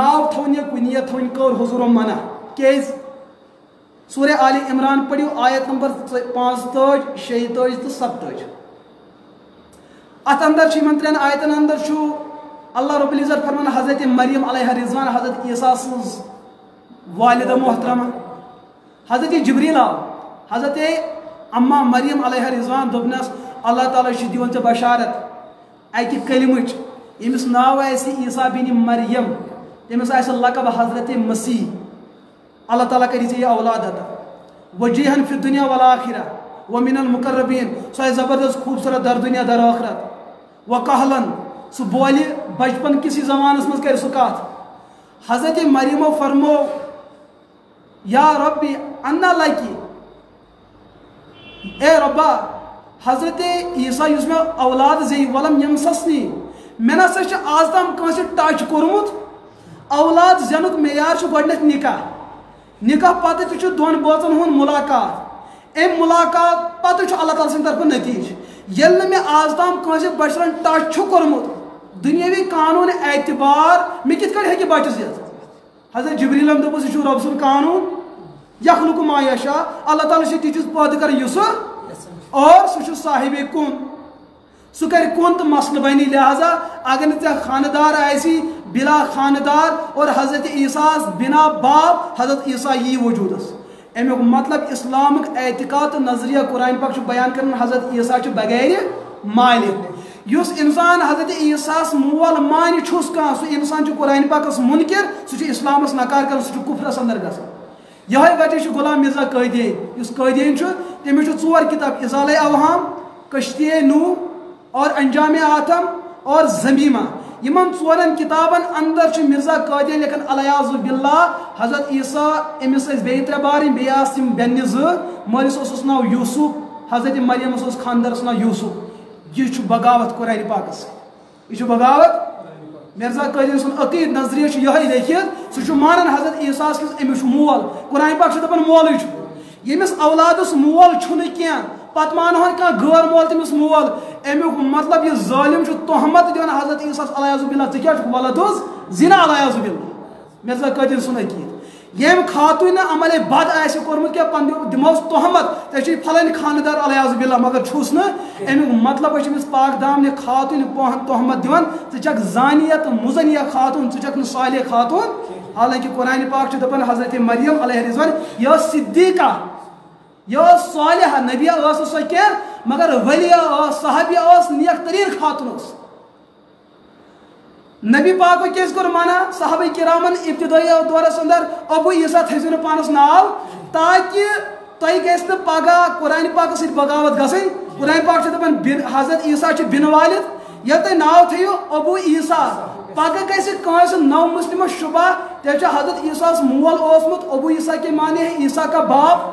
ناو تھوُن یا کُنیت تھوٕنۍ کوٚر حضوٗرو منع کیٛازِ سورہ آلِ عمران پٔرِو آیت نمبر 45 46 تہٕ 47 ات اندر یمن ترین آیتن اندر اللہ رب العزت فرمان حضرت مریم علیہ رضوان حضرت عیسیٰ سز والدہ محترمہ حضرت جبریل آو حضرت اما مریم علیہ رضوان دوپنس اللہ تعالیٰ دِوان ژےٚ بشارت اکہ کلمچ یمس ناو آسہِ عیسیٰ بن مریم تٔمِس آسہِ لقب حضرت مسیح اللہ تعالیٰ کری ژےٚ یہِ اولاد عطا وجیہن فی الدنیا والآخرہ ومن المقربین سۄ آسہِ زبردست خوبصورت در دنیا در آخرت وکہلن سُہ بولہِ بچپن کسی زمانس منٛز کرِ سُہ کتھ حضرت مریمو فرمو یا ربی انا لکی اے ربا حضرت عیسیٰ یُس مےٚ اولاد زی ولم یمسسنی مےٚ نسا چھُ آز تام کٲنٛسہِ ٹچ کوٚرمُت اولاد زینُک معیار چھُ گۄڈٕنیتھ نکاح پتہٕ تہِ چھُ دۄن بٲژن ہُنٛد مُلاقات امہِ مُلاقات پتہٕ چھُ اللہ تعالیٰ سٕنٛدِ طرفہٕ نتیٖجہٕ ییٚلہِ نہٕ مےٚ آز تام کٲنٛسہِ بچرن ٹچ چھُ کوٚرمُت دُنیٲوی قانوٗن اعتبار مےٚ کِتھ کٔنۍ ہیٚکہِ بچہِ زِتھ حضرت جبریلن دوٚپُس یہِ چھُ رۄب سُنٛد قانوٗن یخلُق ما یشاء اللہ تعالیٰ چھُ تہِ چیٖز پٲدٕ کران یُس اور سُہ چھُ صاحبِ کُن سُہ کرِ کُن تہٕ مسلہٕ بنی لہذا اگر نہٕ ژےٚ خاندار آسی بلا خاندار اور حضرت عیسیٰ بنا باپ حضرت عیسیٰ یی وجوٗدس امیُک مطلب اسلامُک اعتقاد تہٕ نظریہ قرآن پاک چھُ بیان کران حضرت عیسیٰ چھُ بغیر مالہِ یُس انسان حضرت عیسیٰ مول مانہِ چھُس کانٛہہ سُہ انسان چھُ قرآن پاکس منکر سُہ چھُ اسلامس نکار کران سُہ چھُ کُفرس اندر گژھان یہے وجہ چھُ غلام مرزا قٲدیٖن یُس قٲدیٖن چھُ تٔمِس چھُ ژور کِتاب اِزالے اوہام کشتیے نوح اور انجام آتم اور زمیمہ یمن ژورن کتابن اندر چھُ مرزا قٲدیٖن لیکھان الیاذ باللہ حضرت عیسیٰ أمِس ٲسۍ بیٚیہِ ترٛےٚ بارٕنۍ بیٚیہِ آسہٕ تِم بیٚنہِ زٕ مٲلِس اوسُس ناو یوٗسُف حضرت مریمس اوس خاندارس ناو یوٗسُف یہ چھُ بغاوت قرآن پاکس یہ چھُ بغاوت مرزا قٲدیٖن سُنٛد عقیٖد نظریہ چھُ یہے لیکھِتھ سُہ چھُ مانان حضرت عیسیٰ کِس أمِس چھُ مول قرآن پاک چھُ دپان مولٕے چھُ ییٚمِس اولادس مول چھُنہٕ کینٛہہ پتہٕ مانہون کانٛہہ غٲر مول تٔمِس مول امیُک مطلب یہ ظٲلم چھُ تہمت دِوان حضرت عیسیٰ الیاذ باللہ ژٕ کیٛاہ چھُکھ ولدُز زِنا الیاذ باللہ مرزا قٲدیٖن سُنٛد عقیٖد ییٚمہِ خاتوٗنۍ نہٕ عملے بد آسہِ کوٚرمُت کینٛہہ پنٕنہِ دِمہوس تہمت ژےٚ چھُے پھلٲنۍ خاندار الیاذ باللہ مگر چھُس نہٕ امیُک مطلب چھُ أمِس پاک دامنہِ خاتوٗنہِ تہمت دِوان ژٕ چھکھ زانیہ تہٕ مُزنیہ خاتوٗن ژٕ چھکھ نہٕ صالح خاتوٗن حالانکہ قرآن پاک چھُ دپان حضرت مریم علیہ رضوان یہِ ٲس صدیقہ یہ ٲس صالحہ نبیہ ٲس نہٕ سۄ کینٛہہ مگر ولیہ ٲس صحابیہ ٲس نیک تریٖن خاتوٗن ٲس نبی پاکو کیٛازِ کوٚر منع صحابہ کرامن ابتدٲئی دورس اندر ابو عیسیٰ تھٲیزیو نہٕ پانس ناو تاکہ تۄہہِ گژھِ نہٕ پگاہ قرآن پاکس سۭتۍ بغاوت گژھٕنۍ قرآن پاک چھُ دپان حضرت عیسیٰ چھُ بن والد ییٚلہِ تُہۍ ناو تھٲیِو ابو عیسیٰ پگاہ گژھِ کٲنٛسہِ نو مسلمس شُبہ تیٚلہِ چھُ حضرت عیسیٰ مول اوسمُت ابو عیسیٰ کے معنی ہے عیسیٰ کا باپ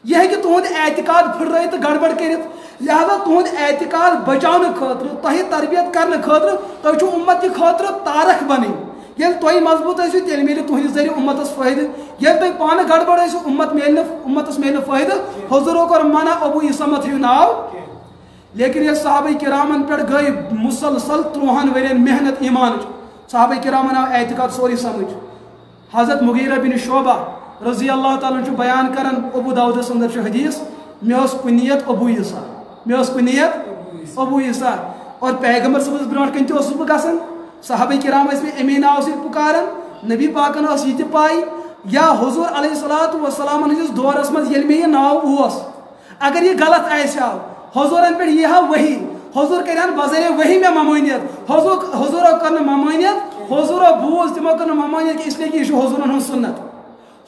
یہ ہے کہ تہد اعتقاد پھٹرٲیِتھ تہٕ گڑبڑ کٔرِتھ لہذا تہد اعتقاد بچاونہٕ خٲطرٕ تۄہہِ تربیت کرنہٕ خٲطرٕ تۄہہِ چھُو اُمت کہِ خٲطرٕ تارک بنٕنۍ ییٚلہِ تُہۍ مضبوٗط ٲسِو تیٚلہِ میلہِ تُہنٛدِ ذٔریعہٕ اُمتس فٲیدٕ ییٚلہِ تُہۍ پانہٕ گڑبڑ ٲسِو اُمتس میلہِ نہٕ فٲیدٕ حضوٗرو کوٚر منع ابو عیسیٰ مہ تھٲیِو ناو لیکن ییٚلہِ صحابہ کرامن پٮ۪ٹھ گٔے مُسلسل 30 ؤرین محنت ایمانٕچ صحابہ کرامن آو اعتقاد سورُے سمجھ حضرت مغیرہ بن شعبہ رضی اللہ تعالیٰ چھُ بیان کران ابو داودس اندر چھُ حدیث مےٚ ٲس کُنیت ابو عیسیٰ مےٚ ٲس کُنیت ابو عیسیٰ اور پیغمبر صٲبس برونٛٹھ کَنۍ تہِ اوسُس بہٕ گژھان صحابہ کرام ٲسۍ مےٚ امی ناو سۭتۍ پُکاران نبی پاکن ٲس یہِ تہِ پاے یا حضوٗر علیہ الصلوٰتُ وسلام ہٕنٛدِس دورس منٛز ییٚلہِ مےٚ یہِ ناو اوس اگر یہِ غلط آسہِ ہاو حضوٗرن پٮ۪ٹھ یی ہا ؤحی حضوٗر کرِہن بذریعہ ؤحی مےٚ ممٲنیت حضوٗرو کٔر نہٕ ممٲنیت حضوٗرو بوٗز تِمو کٔر نہٕ ممٲنیت کہِ اسلیے کہِ یہِ چھُ حضوٗرن ہُنٛد سُنت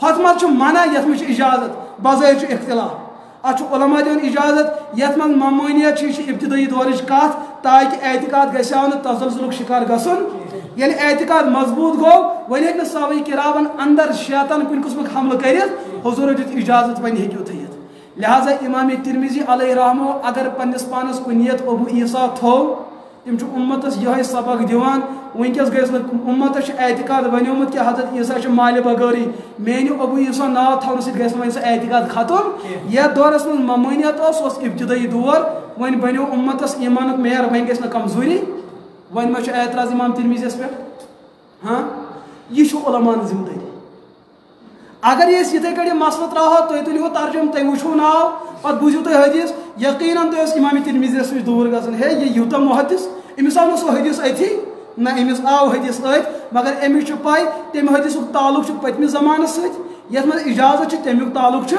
ہۄتھ منٛز چھُ منع یتھ منٛز چھُ اجازت بظٲہر چھُ اختلاف اتھ چھُ علما دِوان اجازت یتھ منٛز ممٲنیت چھِ یہِ چھِ ابتدٲئی دورٕچ کتھ تاکہ اعتقاد گژھِ ہا نہٕ تزلزلُک شکار گژھُن ییٚلہِ اعتقاد مضبوٗط گوٚو وۄنۍ ہیٚکہِ نہٕ صحابہ کرامن اندر شیطان کُنہِ قٕسمُک حملہٕ کٔرِتھ حضوٗرو دیُت اجازت وۄنۍ ہیٚکِو تھٲیِتھ لہذا امام ترمذی علیہ رحمہ اگر پننس پانس کُنیت ابو عیسیٰ تھوٚو تم چھُ اُمتس یہے سبق دِوان ونکس گژھِ نہٕ اُمتس چھُ اعتقاد بنیومُت کہ حضرت عیسیٰ چھُ مالہِ بغٲرٕے میٲنِو ابو عیسیٰ ناو تھاونہٕ سۭتۍ گژھِ نہٕ وۄنۍ سُہ اعتقاد ختم یتھ دورس منٛز ممٲنیت اوس سُہ اوس ابتدٲئی دور وۄنۍ بنیو اُمتس ایمانُک معیار وۄنۍ گژھِ نہٕ کمزوری وۄنۍ ما چھُ اعتراض امام ترمذیَس پٮ۪ٹھ ہاں یہ چھُ علماءن ذمہٕ دٲری اگر أسۍ یِتھے کٔنۍ مسلہٕ تراوہو تُہۍ تُلِو ترجُمہٕ تُہۍ وٕچھو ناو پتہٕ بوٗزِو تُہۍ حدیث یقیناً تو امام ترمذی نش دور گژھان ہے یہ یوتاہ محدث امس آو سو حدیث اتھی نہ امس آو حدیث ات مگر امس پائی تمہ حدیث تعلق پتمہ زمانس ست یت من اجازت تمیک تعلق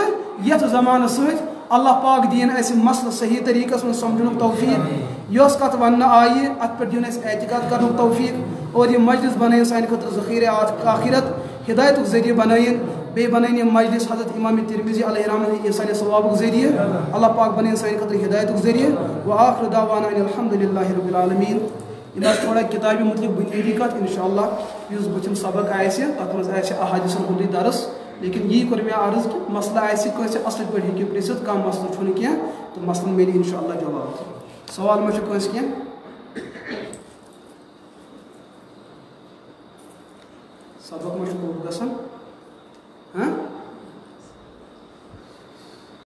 یت زمانس ست اللہ پاک دین اس مسئلہ صحیح طریقہ من سمجھن توفیق یس کت ون آئی ات پہ دین اس اعتقاد کرن توفیق اور یہ مجلس بنائیں سان خطر ذخیرہ آخرت ہدایت ذریعہ بنائیں بے بنائیں یہ مجلس حضرت امام ترمذی علیہ رحمۃ یہ سان ثواب ذریعہ اللہ پاک بنائیں سان خطر ہدایت ذریعہ وآخر دعوانا الحمد للہ رب العالمین یہ تھوڑا کتابی مطلب بنیادی کت انشاءاللہ اس بتم سبق آسہ تک مز احادیث ہند درس لیکن یہ کور مے عرض کہ مسئلہ آسہ کٲنٛسہِ اصل پٲٹھۍ ہیٚکِو پرژھِتھ کانٛہہ مسئلہ چھُنہٕ کینٛہہ تہٕ مسئلن میلہِ انشاءاللہ جواب سوال ما چھُ کٲنٛسہِ کینٛہہ سبق ما چھُ پوٗرٕ گژھان